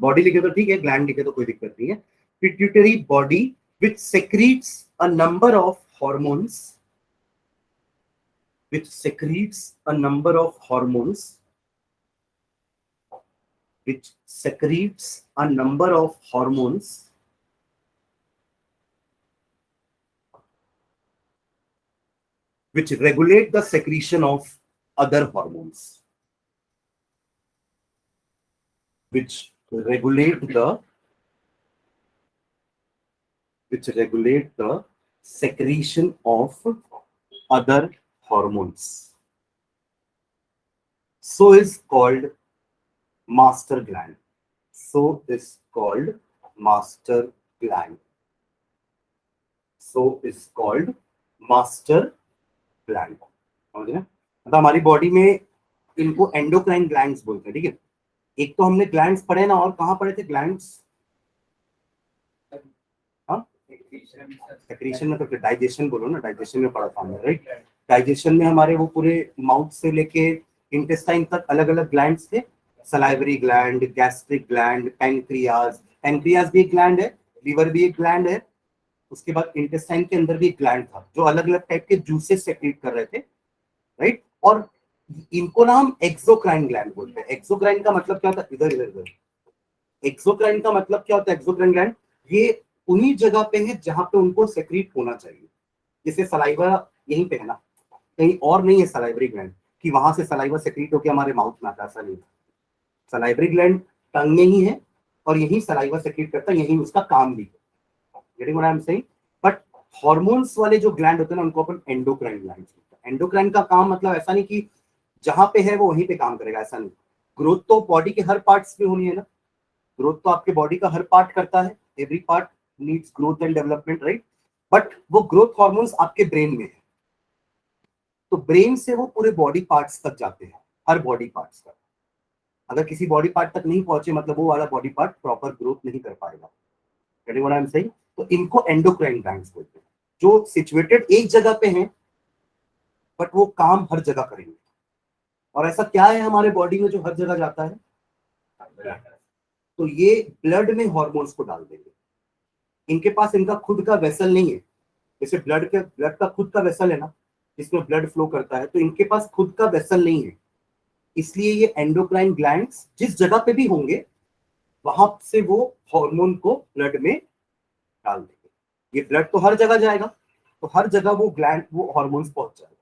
बॉडी लिखे तो ठीक है, ग्लैंड लिखे तो कोई दिक्कत नहीं है। Pituitary body which secretes a number of hormones, which secretes a number of hormones, which secretes a number of hormones which regulate the secretion of other hormones, which regulate the secretion of other hormones, so is called master gland, so is called master gland, so is called master gland, समझ रहे हैं। मतलब हमारी body में इनको endocrine glands बोलते हैं, ठीक है। एक तो हमने ग्लैंड्स पढ़े ना, और कहाँ पढ़े थे ग्लैंड्स, हाँ, सेक्रीशन में, तो फिर डाइजेशन बोलो ना, डाइजेशन में पढ़ा था हमने, राइट। डाइजेशन में हमारे वो पूरे माउथ से लेके इंटेस्टाइन तक अलग अलग ग्लैंड्स थे, salivary gland, gastric gland, pancreas, pancreas भी एक ग्लैंड है, लीवर भी एक ग्लैंड है, उसके बाद इंटेस्टाइन के अंदर भी एक ग्लैंड था जो अलग अलग टाइप के जूसेस सेक्रेट कर रहे थे, राइट। और इनको ना हम एक्सोक्राइन ग्लैंड बोलते हैं। एक्सोक्राइन का मतलब क्या होता है, इधर इधर इधर, एक्सोक्राइन का मतलब क्या होता है, एक्सोक्राइन ग्लैंड ये उन्हीं जगह पे है जहां पे उनको सेक्रेट होना चाहिए। जैसे सलाइवा यहीं पे है ना, कहीं और नहीं है सलाइवरी ग्लैंड कि वहां से सलाइवा सेक्रेट होकर हमारे माउथ में आता, ऐसा नहीं। सलाइवरी ग्लैंड टंग में ही है और यही सलाइवा सेक्रेट करता है, यही उसका काम भी है। Getting what I am saying. But hormones वाले जो ग्लैंड होते हैं ना, उनको अपन एंडोक्राइन ग्लैंड बोलते हैं। एंडोक्राइन का काम मतलब ऐसा नहीं कि जहां पे है वो वहीं पे काम करेगा, ऐसा नहीं। ग्रोथ तो बॉडी के हर पार्ट्स में होनी है ना, ग्रोथ तो आपके बॉडी का हर पार्ट करता है, every part needs growth and development, right. But वो ग्रोथ हॉर्मोन्स आपके ब्रेन में है, तो ब्रेन से वो पूरे बॉडी पार्ट्स तक जाते हैं, हर बॉडी पार्ट्स तक। अगर किसी बॉडी पार्ट तक नहीं पहुंचे मतलब वो वाला बॉडी पार्ट प्रॉपर ग्रोथ नहीं कर पाएगा। Getting what I am saying. तो इनको एंडोक्राइन ग्लैंड्स बोलते हैं, जो सिचुएटेड एक जगह पे हैं बट वो काम हर जगह करेंगे। और ऐसा क्या है हमारे बॉडी में जो हर जगह जाता है, तो ये ब्लड में हॉर्मोन्स को डाल देंगे। इनके पास इनका खुद का वेसल नहीं है, जैसे ब्लड का खुद का वेसल है ना जिसमें ब्लड फ्लो करता है, तो इनके पास खुद का वेसल नहीं है। इसलिए ये एंडोक्राइन ग्लैंड्स जिस जगह पे भी होंगे वहां से वो हार्मोन को ब्लड में डाल देंगे। ये ब्लड तो हर जगह जाएगा, तो हर जगह वो ग्लैंड वो हार्मोन्स पहुंच जाएगा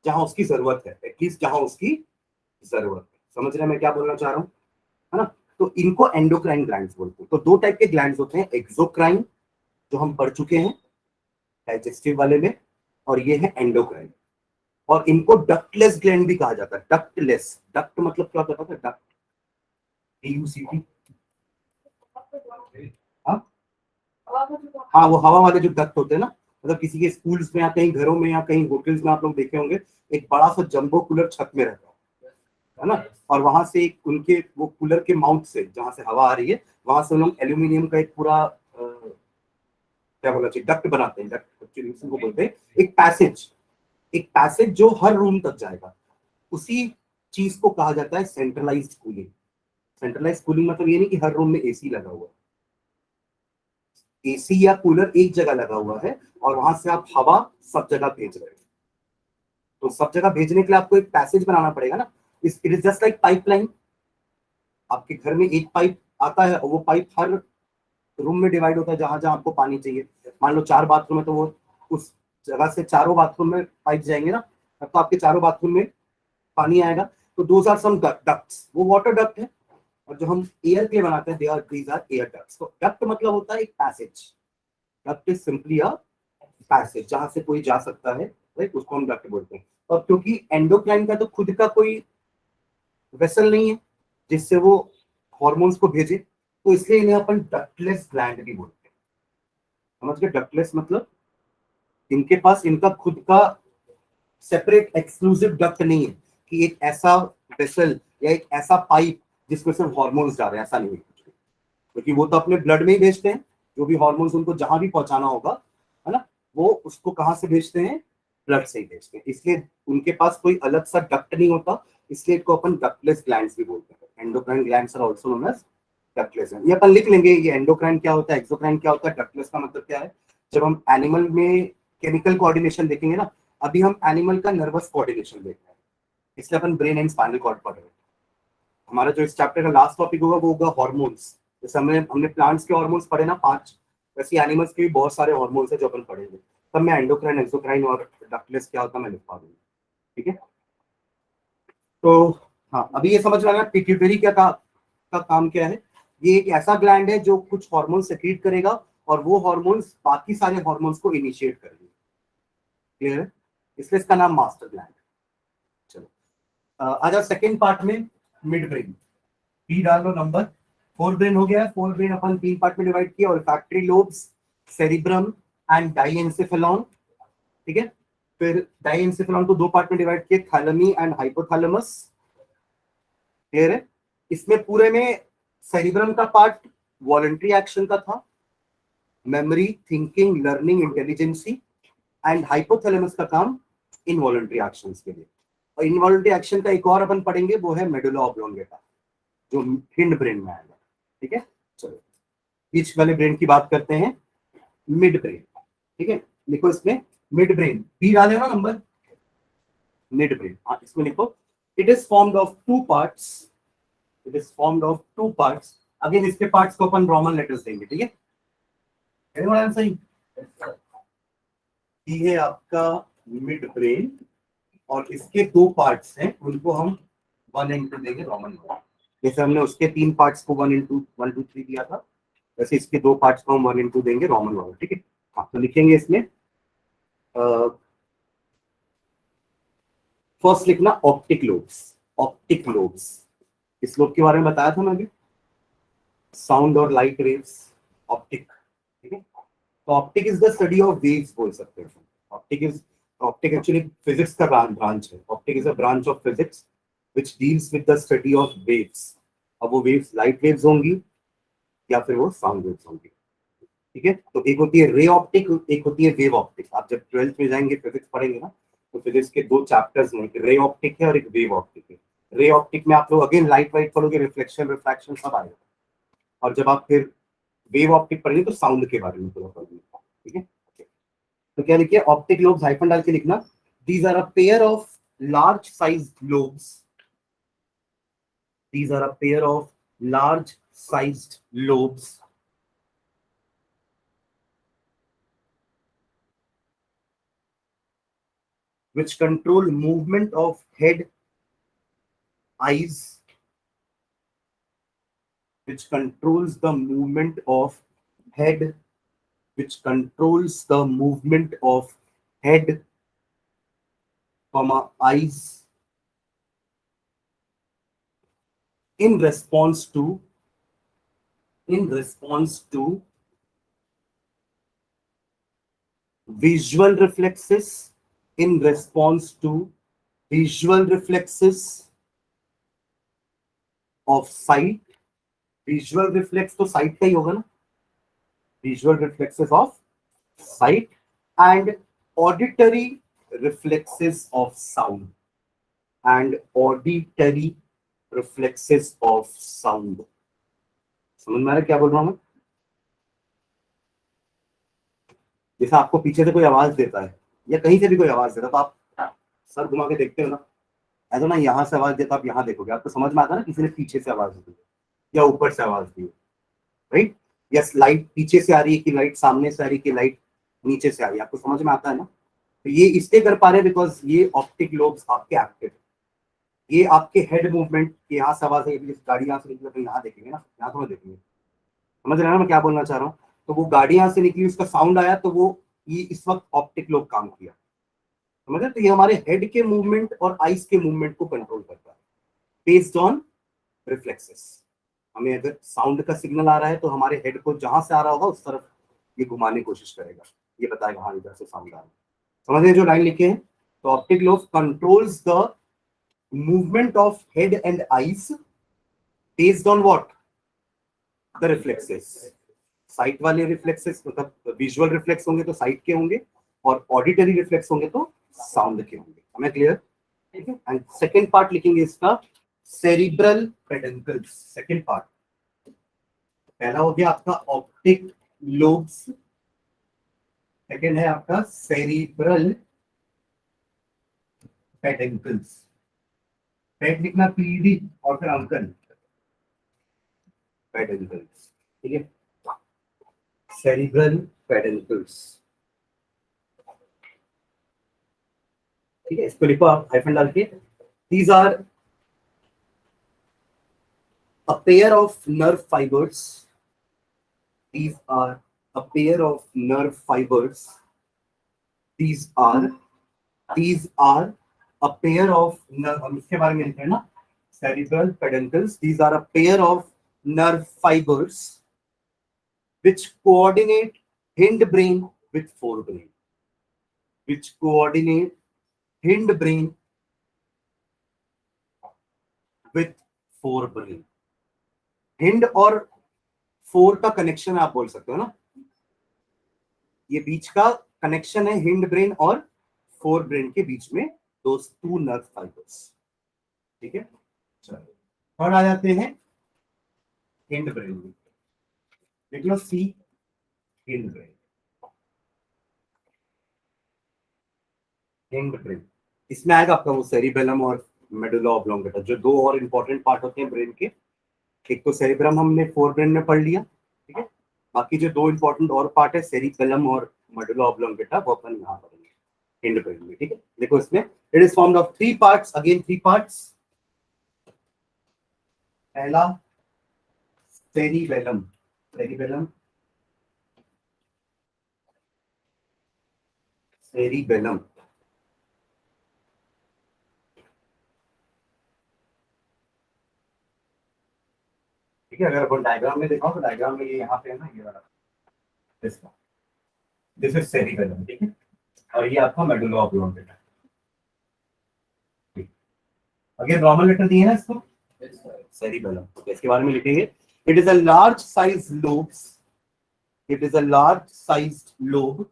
जहां उसकी जरूरत है, एटलीस्ट जहां उसकी जरूरत है। समझ रहे हैं मैं क्या बोलना चाह रहा हूँ, है ना। तो इनको एंडोक्राइन ग्लैंड्स बोलते हैं। तो दो टाइप के ग्लैंड्स होते हैं, एक्सोक्राइन जो हम पढ़ चुके हैं डाइजेस्टिव वाले में, और ये है एंडोक्राइन। और इनको डक्टलेस ग्लैंड भी कहा जाता है। डक्टलेस, डक्ट मतलब क्या होता है, डक्ट, DUCT। हाँ हाँ, वो हवा वाले जो डक्ट होते हैं ना, मतलब किसी के स्कूल्स में या कहीं घरों में या कहीं होटल्स में आप लोग देखे होंगे, एक बड़ा सा जंबो कूलर छत में रहता है ना, और वहां से एक उनके वो कूलर के माउथ से जहां से हवा आ रही है वहां से उन्होंने एल्यूमिनियम का एक पूरा क्या बोलना चाहिए, डक्ट बनाते हैं। डक्ट एक्चुअली उसी को बोलते हैं, एक पैसेज, एक पैसेज जो हर रूम तक जाएगा। उसी चीज को कहा जाता है सेंट्रलाइज्ड कूलिंग। सेंट्रलाइज्ड कूलिंग मतलब ये नहीं कि हर रूम में एसी लगा हुआ है, एसी या कूलर एक जगह लगा हुआ है और वहां से आप हवा सब जगह भेज रहे हैं। तो सब जगह भेजने के लिए आपको एक पैसेज बनाना पड़ेगा ना। It is just like pipeline. आपके घर में एक पाइप आता है और वो पाइप हर रूम में डिवाइड होता है जहां जहां आपको पानी चाहिए। मान लो 4 बाथरूम है तो वो उस जगह से चारों बाथरूम में पाइप जाएंगे ना, तब तो आपके चारों बाथरूम में पानी आएगा। तो दोज आर सम डक्ट्स, वो वाटर डक्ट है। और जो हम एयर के लिए बनाते हैं दीज आर एयर डक्ट्स। तो डक्ट मतलब होता है एक passage. Duct is simply a passage जहां से कोई जा सकता है, राइट, उसको हम डक्ट बोलते हैं। और क्योंकि एंडोक्राइन का तो खुद का कोई वेसल नहीं है जिससे वो हॉर्मोन्स को भेजे, तो इसलिए इन्हें अपन डक्टलेस ग्लैंड भी बोलते हैं। समझ गए, डक्टलेस मतलब इनके पास इनका खुद का सेपरेट एक्सक्लूसिव डक्ट नहीं है कि एक ऐसा वेसल या एक ऐसा पाइप जिसमें से हॉर्मोन्स जा रहे हैं, ऐसा नहीं है। क्योंकि वो तो अपने ब्लड में ही भेजते हैं, जो भी हॉर्मोन्स उनको जहां भी पहुंचाना होगा, है ना, वो उसको कहां से भेजते हैं, ब्लड से ही भेजते हैं। इसलिए उनके पास कोई अलग सा डक्ट नहीं होता, इसलिए इसको अपन डक्टलेस ग्लैंड्स भी बोलते हैं। Endocrine glands are also known as ductless. ये अपन लिख लेंगे, ये एंडोक्राइन क्या होता है, एक्सोक्राइन क्या होता है, डक्टलेस का मतलब क्या है। जब हम एनिमल में केमिकल कोऑर्डिनेशन देखेंगे ना, अभी हम एनिमल का नर्वस कोऑर्डिनेशन देख रहे हैं, इसलिए अपन ब्रेन एंड स्पाइनल कॉर्ड पढ़ रहे हैं। हमारा जो इस चैप्टर का लास्ट टॉपिक होगा वो होगा हार्मोन्स। जैसे हमने प्लांट्स के हार्मोन्स पढ़े ना 5, वैसे एनिमल्स के भी बहुत सारे हार्मोन्स है जो अपन पढ़ेंगे। तब मैं एंडोक्राइन, एक्सोक्राइन और डक्टलेस क्या होता है मैं लिखवा दूंगा, ठीक है। तो हाँ, अभी ये समझ लगा पिट्यूटरी का काम क्या है। ये एक ऐसा ग्लैंड है जो कुछ हार्मोन सेक्रेट करेगा और वो हार्मोन्स बाकी सारे हार्मोन्स को इनिशिएट करेंगे। क्लियर है, इसलिए इसका नाम मास्टर ग्लैंड है। चलो आ जाओ सेकेंड पार्ट में, मिड ब्रेन। पी डाल लो नंबर। फोर ब्रेन हो गया। फोर ब्रेन अपन 3 पार्ट में डिवाइड किया, और फैक्ट्री लोब्स, सेरिब्रम एंड डाइएन्सेफेलॉन, ठीक है। फिर डाइएन्सेफेलॉन को 2 पार्ट में डिवाइड किए, थैलेमी एंड हाइपोथैलेमस। क्लियर है। इसमें पूरे में सेरिब्रम का पार्ट वॉलंटरी एक्शन का था, memory, thinking, learning, intelligence. And hypothalamus का काम इनवॉलंटरी एक्शंस के लिए। और इनवॉल्युंटरी एक्शन का एक और अपन पढ़ेंगे, वो है मेडुला ऑब्लोंगेटा, जो हिंड ब्रेन में आएगा। ठीक है, चलो बीच वाले ब्रेन की बात करते हैं, मिड ब्रेन। ठीक है, लिखो इसमें मिड ब्रेन, बी डाले ना नंबर, मिड ब्रेन। हाँ, इसमें लिखो it is formed of two parts, it is formed of two parts. Again इसके पार्ट्स को अपन रोमन लेटर्स देंगे। ठीक है, सही। ये है आपका मिड ब्रेन और इसके दो पार्ट्स हैं, उनको हम 1 इंटू देंगे रोमन। जैसे हमने उसके 3 पार्ट्स को 1 इंटू 1 2 3 दिया था, वैसे इसके 2 पार्ट्स को हम 1 इंटू देंगे रोमन वाला। ठीक है, हाँ, तो लिखेंगे इसमें फर्स्ट लिखना ऑप्टिक लोब्स, ऑप्टिक लोब्स। इस लोब के बारे में बताया था ना अभी, साउंड और लाइट वेव्स, ऑप्टिक। ठीक है, तो optic is the study of waves बोल सकते हैं। ऑप्टिक एक्चुअली फिजिक्स का ब्रांच है। Optic is a branch of physics which deals with the study of waves. अब वो वेव्स लाइट वेव्स होंगी या फिर वो साउंड वेव्स होंगी। ठीक है, तो एक होती है रे ऑप्टिक, एक होती है वेव ऑप्टिक। आप जब 12th में जाएंगे फिजिक्स पढ़ेंगे ना, तो फिजिक्स के 2 चैप्टर्स में, एक रे ऑप्टिक है और एक वेव ऑप्टिक है। रे ऑप्टिक में आप लोग अगेन लाइट वाइट पढ़ोगे, रिफ्लेक्शन रिफ्रैक्शन सब आएगा, और जब आप फिर वेव ऑप्टिक पढ़ेंगे तो साउंड के बारे में पूरा पढ़ेंगे। ठीक है, तो क्या लिखिए, ऑप्टिक लोब्स हाइफन डाल के लिखना, these are a pair of large sized lobes, these are a pair of large sized lobes which control movement of head, eyes, which controls the movement of head, which controls the movement of head, comma, eyes in response to visual reflexes, in response to visual reflexes of sight। Visual reflex तो site का ही होगा ना, visual reflexes of site and auditory reflexes of sound, and auditory reflexes of sound. समझ में आ रहा है क्या बोल रहा हूं मैं? जैसे आपको पीछे से कोई आवाज देता है या कहीं से भी कोई आवाज देता है, तो आप सर घुमा के देखते हो ना, ऐसा ना, यहाँ से आवाज देता आप यहाँ देखोगे, आपको समझ में आता है ना किसी ने पीछे से आवाज दी या ऊपर से आवाज दी, राइट? यस, लाइट पीछे से आ रही है कि लाइट सामने से आ रही है कि लाइट नीचे से आ रही है, आपको समझ में आता है ना? तो ये इसलिए कर पा रहे हैं बिकॉज ये ऑप्टिक लोब्स आपके एक्टिव है। ये आपके हेड मूवमेंट की, यहाँ से आवाज है, गाड़ी यहाँ से निकली तो यहाँ देखेंगे ना, यहाँ तो देखेंगे। समझ रहे हैं ना मैं क्या बोलना चाह रहा हूँ? तो वो गाड़ी यहाँ से निकली, उसका साउंड आया, तो वो ये इस वक्त ऑप्टिक लोब काम किया। समझ रहे? तो ये हमारे हेड के मूवमेंट और आइस के मूवमेंट को कंट्रोल करता है बेस्ड ऑन रिफ्लेक्सेस। हमें अगर साउंड का सिग्नल आ रहा है तो हमारे हेड को जहां से आ रहा होगा उस तरफ ये घुमाने की कोशिश करेगा, ये बताएगा हाँ इधर से साउंड आ रहा है। समझ रहे जो लाइन लिखे हैं? तो optic lobe controls the movement of head and eyes based on what? The reflexes. Site वाले रिफ्लेक्सेस मतलब विजुअल रिफ्लेक्स होंगे तो साइट के होंगे, और ऑडिटरी रिफ्लेक्स होंगे तो साउंड के होंगे। हमें क्लियर? ठीक है, एंड सेकेंड पार्ट लिखेंगे इसका सेरिब्रल पेडुंकल्स। सेकेंड पार्ट, पहला हो गया आपका ऑप्टिक लोब्स, सेकेंड है आपका सेरिब्रल पेडुंकल्स। पेड लिखना पीडी और फिर अंकल, पेडुंकल्स। ठीक है, सेरिब्रल पेडुंकल्स। ठीक है, इसको लिखो आप हाइफन डाल के, these are a pair of nerve fibers, these are a pair of nerve fibers, these are a pair of nerve, हम इसके बारे में लिख रहे हैं ना, cerebral peduncles, these are a pair of nerve fibers which coordinate hindbrain with forebrain, which coordinate hindbrain with forebrain। Hind और four का कनेक्शन आप बोल सकते हो ना, ये बीच का कनेक्शन है हिंड ब्रेन और फोर ब्रेन के बीच में those two nerve fibers. ठीक है, चलो और आ जाते हैं हिंड ब्रेन में. देख लो सी हिंड ब्रेन. हिंड ब्रेन इसमें आएगा आपका वो सेरिबेलम और मेडुला ऑब्लोंगेटा, जो दो और इंपॉर्टेंट पार्ट होते हैं ब्रेन के. एक तो सेरिब्रम हमने फोर ब्रेन में पढ़ लिया, ठीक है. बाकी जो दो इंपॉर्टेंट और पार्ट है सेरिबेलम और मेडुला ऑब्लोंगेटा, वो अपन यहाँ पढ़ेंगे हिंड ब्रेन में. ठीक है, देखो इसमें it is formed of three parts. Again three parts. पहला सेरिबेलम. सेरिबेलम सेरिबेलम ठीक है. अगर अपन डायग्राम में देखो तो डायग्राम में ये यहाँ पे है ना, ये वाला दिस इज सेरिबेलम. ठीक है, और ये आपका medulla oblongata. Again roman letter दिए ना इसको, सेरिबेलम. तो इसके बारे में लिखेंगे it is a large size lobes. It is a large sized lobe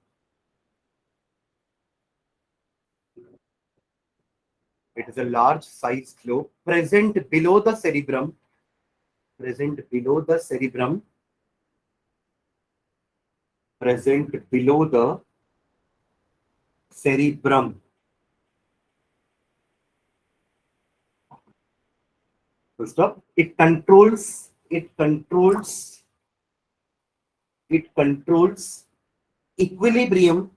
it is a large sized lobe present below the cerebrum. Present below the cerebrum. Present below the cerebrum. Stop. It controls equilibrium.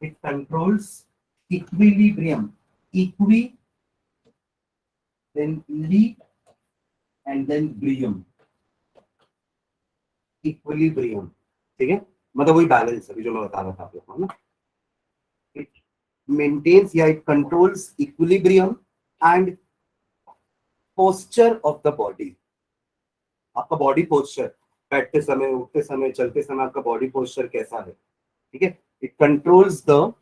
It controls equilibrium. Equi, then li, and then brium. Equilibrium. ठीक है, मतलब वही balance अभी जो मैं बता रहा था आप लोगों को ना. It maintains या it controls equilibrium and posture of the body. आपका बॉडी पोस्चर, बैठते समय, उठते समय, चलते समय आपका बॉडी पोस्चर कैसा है. ठीक है, it controls the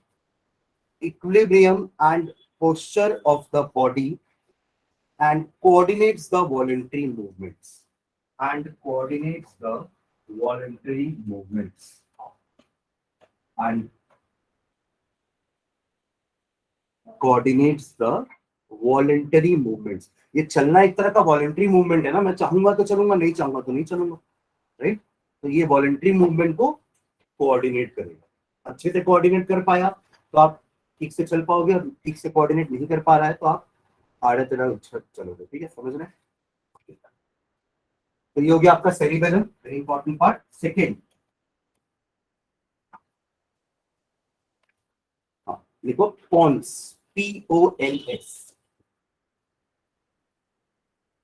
equilibrium and posture of the body and coordinates the voluntary movements. And coordinates the voluntary movements. And coordinates the voluntary movements. ये चलना एक तरह का वॉलंटरी मूवमेंट है ना. मैं चाहूंगा तो चलूंगा, नहीं चाहूंगा तो नहीं चलूंगा, राइट. तो ये वॉलंटरी मूवमेंट को कोऑर्डिनेट करेगा. अच्छे से कोऑर्डिनेट कर पाया तो आप ठीक से चल पाओगे, और ठीक से कोऑर्डिनेट नहीं कर पा रहा है तो आप आड़े तरह चलोगे. ठीक है, समझ रहे हैं. तो ये हो गया आपका cerebellum, very important part. Second, हाँ लिखो पोन्स. PONS.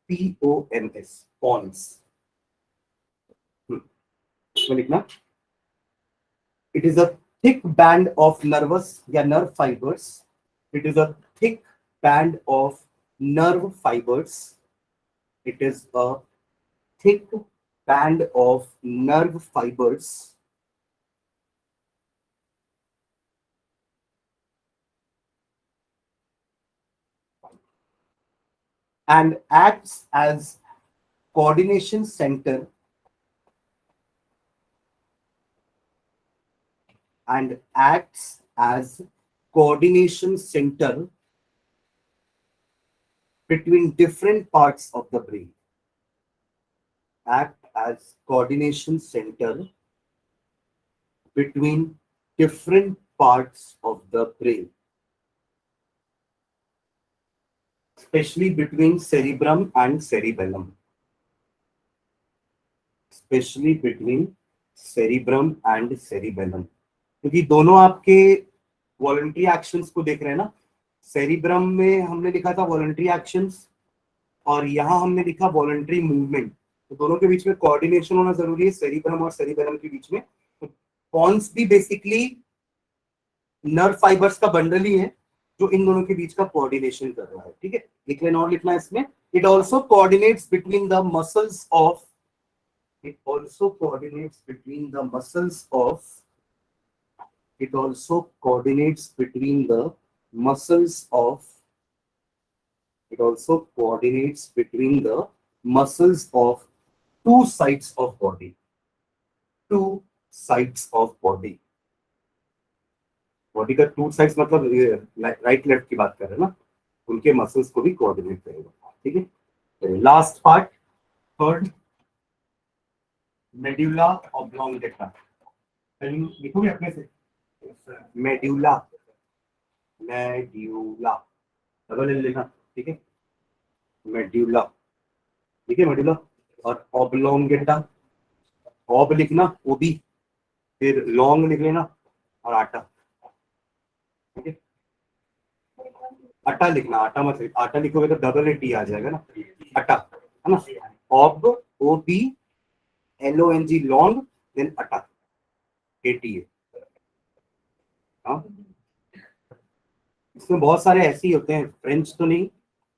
PONS. पोन्स. इसमें लिखना it is a thick band of nervous या nerve fibers. It is a thick band of nerve fibers. It is a thick band of nerve fibers and acts as coordination center and acts as coordination center between different parts of the brain. Act as coordination center between different parts of the brain, especially between cerebrum and cerebellum. Especially between cerebrum and cerebellum. क्योंकि दोनों आपके voluntary actions को देख रहे हैं ना. Cerebrum में हमने लिखा था वॉलंटरी एक्शंस, और यहाँ हमने लिखा वॉलंटरी मूवमेंट. तो दोनों के बीच में कोऑर्डिनेशन होना जरूरी है, सेरिब्रम और सेरिबेलम के बीच में. तो पोन्स भी बेसिकली नर्व फाइबर्स का बंडल ही है जो इन दोनों के बीच का कोऑर्डिनेशन कर रहा है. ठीक है, एक लाइन और लिखना है इसमें. It also coordinates between the muscles of. It also coordinates between the muscles of. It also coordinates between the muscles of. It also coordinates between the muscles of two sides of body. Two sides of body. Body का two sides मतलब right left की बात कर रहे हैं ना, उनके muscles को भी कोऑर्डिनेट करेगा, ठीक है। Last part third, medulla oblongata, लिखोगे अपने से, मेड्यूला, मेड्यूला डबल एल लिखना, ठीक है, मेड्यूला, ठीक है, मेड्यूला। और ऑब्लोंगेटा, ऑब लिखना ओबी, फिर लॉन्ग लिख लेना और आटा, ठीक है। आटा लिखना, आटा मत, आटा लिखोगे तो डबल ए टी आ जाएगा ना, आटा, है ना। Ob, O B L O N G, long, then अटा, ए टी ए। हाँ, इसमें बहुत सारे ऐसे ही होते हैं, फ्रेंच तो नहीं,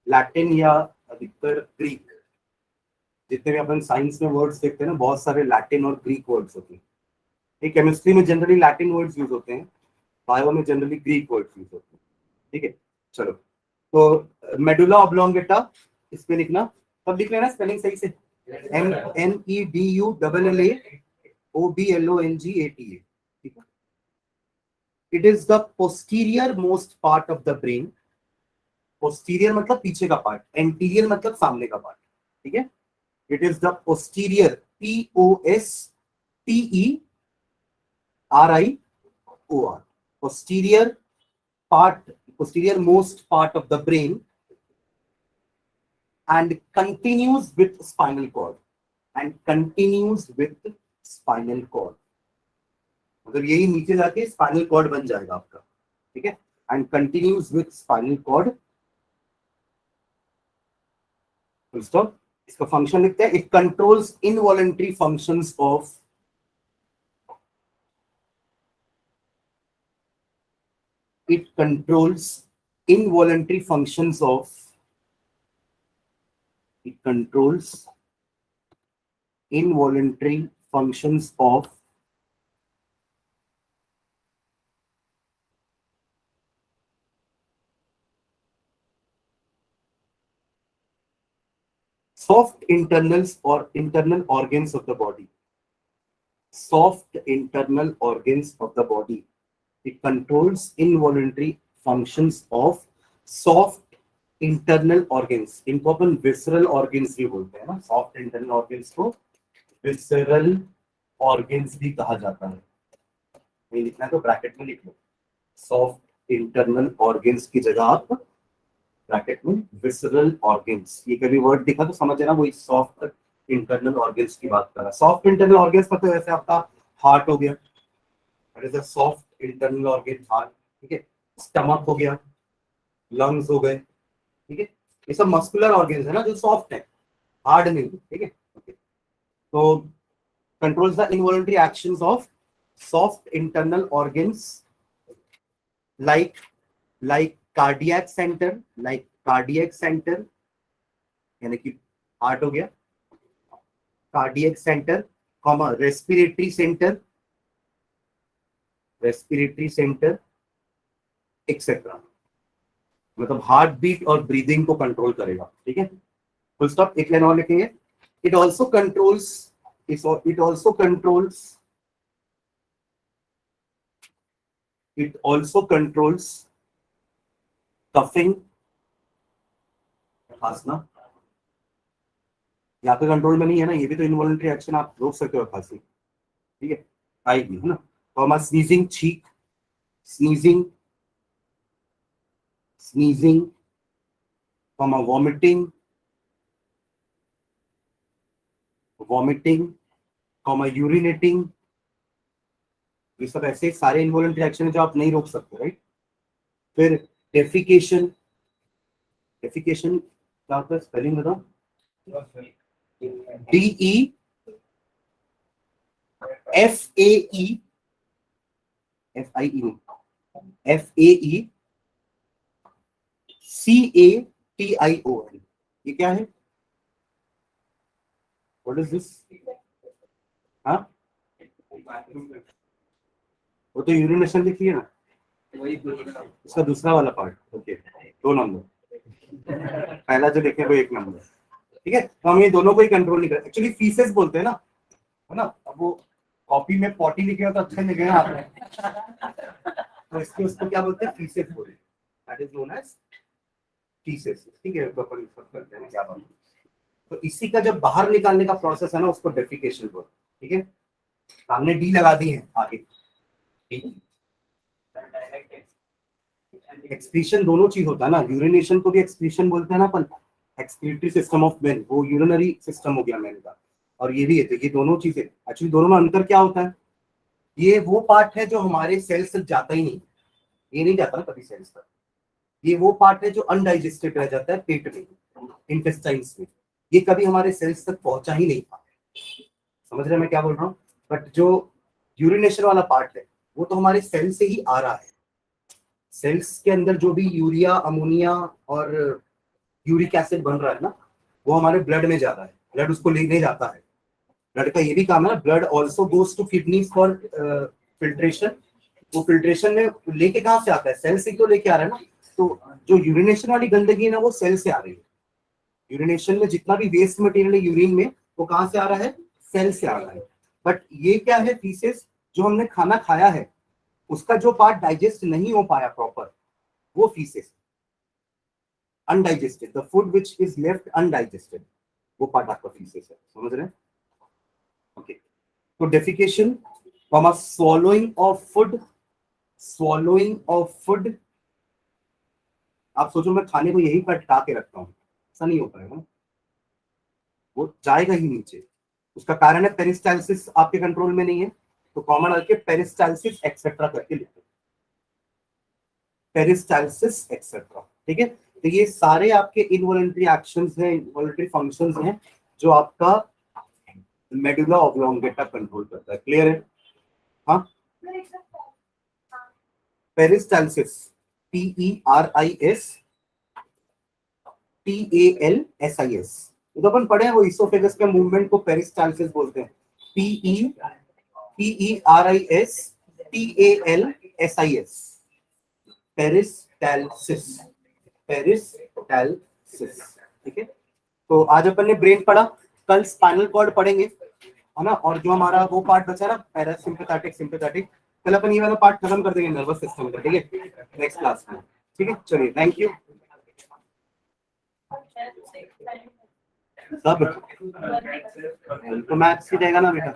लैटिन या अधिकतर ग्रीक, जितने भी अपन साइंस में वर्ड्स देखते हैं ना, बहुत सारे लैटिन और ग्रीक वर्ड्स होते हैं। केमिस्ट्री में जनरली लैटिन वर्ड्स यूज होते हैं, बायो में जनरली ग्रीक वर्ड्स यूज होते हैं, ठीक है। चलो, तो मेडुला ऑब्लोंगेटा इस पे लिखना, तब लिख लेना स्पेलिंग सही से, M N E D U double L A O B L O N G A T A, ठीक है। It is the posterior most part of the brain, posterior मतलब पीछे का पार्ट, एंटीरियर मतलब सामने का पार्ट, ठीक है। It is the posterior, P O S T E R I O R, posterior part, posterior most part of the brain, and continues with spinal cord, and continues with spinal cord, मतलब यही नीचे जाके spinal cord बन जाएगा आपका, ठीक है। And continues with spinal cord, full stop. इसका फंक्शन लिखते हैं, it controls involuntary functions of, it controls involuntary functions of, it controls involuntary functions of soft internals or internal organs of the body, soft internal organs of the body. It controls involuntary functions of soft internal organs, इनको अपन visceral organs भी बोलते हैं ना, soft internal organs को visceral organs भी कहा जाता है। नहीं लिखना तो ब्रैकेट में लिख लो, soft internal organs की जगह आप ब्रैकेट में visceral organs, ये कभी वर्ड दिखा तो समझ लेना वही soft internal organs की बात कर रहा है। soft internal organs पता है, जैसे आपका हार्ट हो गया, that is a soft internal organ, heart, ठीक है। स्टमक हो गया, लंग्स हो गए, ठीक है। ये सब मस्कुलर ऑर्गन्स है ना, जो सॉफ्ट है, हार्ड नहीं, ठीक है। तो controls the involuntary actions of soft internal organs, like cardiac centre, like cardiac centre यानी कि हार्ट हो गया, cardiac centre, comma respiratory centre, respiratory centre etcetera, मतलब हार्ट बीट और ब्रीदिंग को कंट्रोल करेगा, ठीक है। फुल स्टॉप, एक लाइन और लिखेंगे। It also controls, it also controls, it also controls coughing, खांसना, यहाँ पे कंट्रोल में नहीं है ना, ये भी तो इनवॉलंटरी एक्शन, आप रोक सकते हो खांसी, ठीक है, आएगी, है ना। कॉमा स्नीजिंग, छींक, sneezing, sneezing, comma vomiting, vomiting, comma urinating, ये सब ऐसे सारे इनवॉलंटरी एक्शन है जो आप नहीं रोक सकते, राइट। फिर डेफिकेशन, डेफिकेशन क्या होता है, स्पेलिंग बताओ, D E F A E, F I E, F A E C A T I O N, ये क्या है, व्हाट इज दिस, हाँ, वो तो यूरिनेशन लिखी है ना, उसका दूसरा वाला पार्ट, ओके, 2 नंबर, पहला जो लिखे वो 1 नंबर, ठीक है। तो हम ये दोनों को ही कंट्रोल नहीं कर, एक्चुअली फीसेस बोलते हैं ना, है ना। अब वो कॉपी में पॉटी लिखेगा तो अच्छा लिखेगा आपने, तो इसके उसको क्या बोलते हैं, फीसेस बोलते हैं, that is known as faeces. ठीक है, तो अपन सब करते हैं क्या बोलते हैं। तो इसी का जब बाहर निकालने का प्रोसेस है ना, उसको डेफिकेशन बोलते हैं। ठीक है, हमने डी लगा दी है आगे। एक्सक्रीशन दोनों चीज होता है ना, यूरिनेशन को भी एक्सक्रीशन बोलते हैं ना अपन, एक्सक्रीटरी सिस्टम ऑफ मेन, वो यूरिनरी सिस्टम हो गया मेन का, और ये भी है। तो ये दोनों चीजें एक्चुअली, दोनों में अंतर क्या होता है, ये वो पार्ट है जो हमारे सेल्स तक जाता ही नहीं, ये नहीं जाता ना कभी सेल्स तक। ये वो पार्ट है जो अनडाइजेस्टेड रह जाता है पेट में, इंटेस्टाइन्स में, ये कभी हमारे सेल्स तक पहुंचा ही नहीं था। समझ रहे हैं मैं क्या बोल रहा हूँ। बट जो यूरिनेशन वाला पार्ट है वो तो हमारे सेल से ही आ रहा है। सेल्स के अंदर जो भी यूरिया, अमोनिया और यूरिक एसिड बन रहा है ना, वो हमारे ब्लड में जा रहा है, ब्लड उसको लेने जाता है। ब्लड का ये भी काम है ना, blood also goes to kidneys for filtration. वो फिल्ट्रेशन में लेके कहाँ से आता है, सेल से तो लेके आ रहा है ना। तो जो यूरिनेशन वाली गंदगी है ना, वो सेल से आ रही है। यूरिनेशन में जितना भी वेस्ट मटेरियल है यूरिन में, वो कहाँ से आ रहा है, सेल से आ रहा है। बट ये क्या है, फीसेस, जो हमने खाना खाया है उसका जो पार्ट डाइजेस्ट नहीं हो पाया प्रॉपर, वो faeces, undigested, the food which is left undigested, वो पार्ट आपका फीसेस है। समझ रहे हैं। ओके, तो defecation from swallowing of food, swallowing of food. आप सोचो मैं खाने को यही पर टिका के रखता हूँ, ऐसा नहीं हो पाएगा, वो जाएगा ही नीचे। उसका कारण है पेरिस्टाल्सिस आपके कंट्रोल में नहीं है, तो कॉमन करके पेरिस्टाल्सिस एक्सेट्रा करके लिखो, पेरिस्टाल्सिस एक्सेट्रा। ठीक है, तो ये सारे आपके इनवॉलंटरी एक्शंस हैं, इनवॉलंटरी फंक्शंस हैं, जो आपका मेडुला ऑब्लोंगेटा कंट्रोल करता है। क्लियर है। हाँ, पेरिस्टाल्सिस, PERISTALSIS, तो अपन पढ़े हैं वो इसोफेगस के मूवमेंट को पेरिस्टाल्सिस बोलते हैं। PERISTALSIS, peristalsis, peristalsis. ठीक है, तो आज अपन ने ब्रेन पढ़ा, कल स्पाइनल कॉर्ड पढ़ेंगे, है ना। और जो हमारा वो पार्ट बचा ना, पैरासिम्पैथेटिक, सिंपैथेटिक, कल अपन ये वाला पार्ट खत्म कर देंगे नर्वस सिस्टम का। ठीक है, नेक्स्ट क्लास में। ठीक है, चलिए, थैंक यू सब। तो मैथ्स ही रहेगा ना बेटा।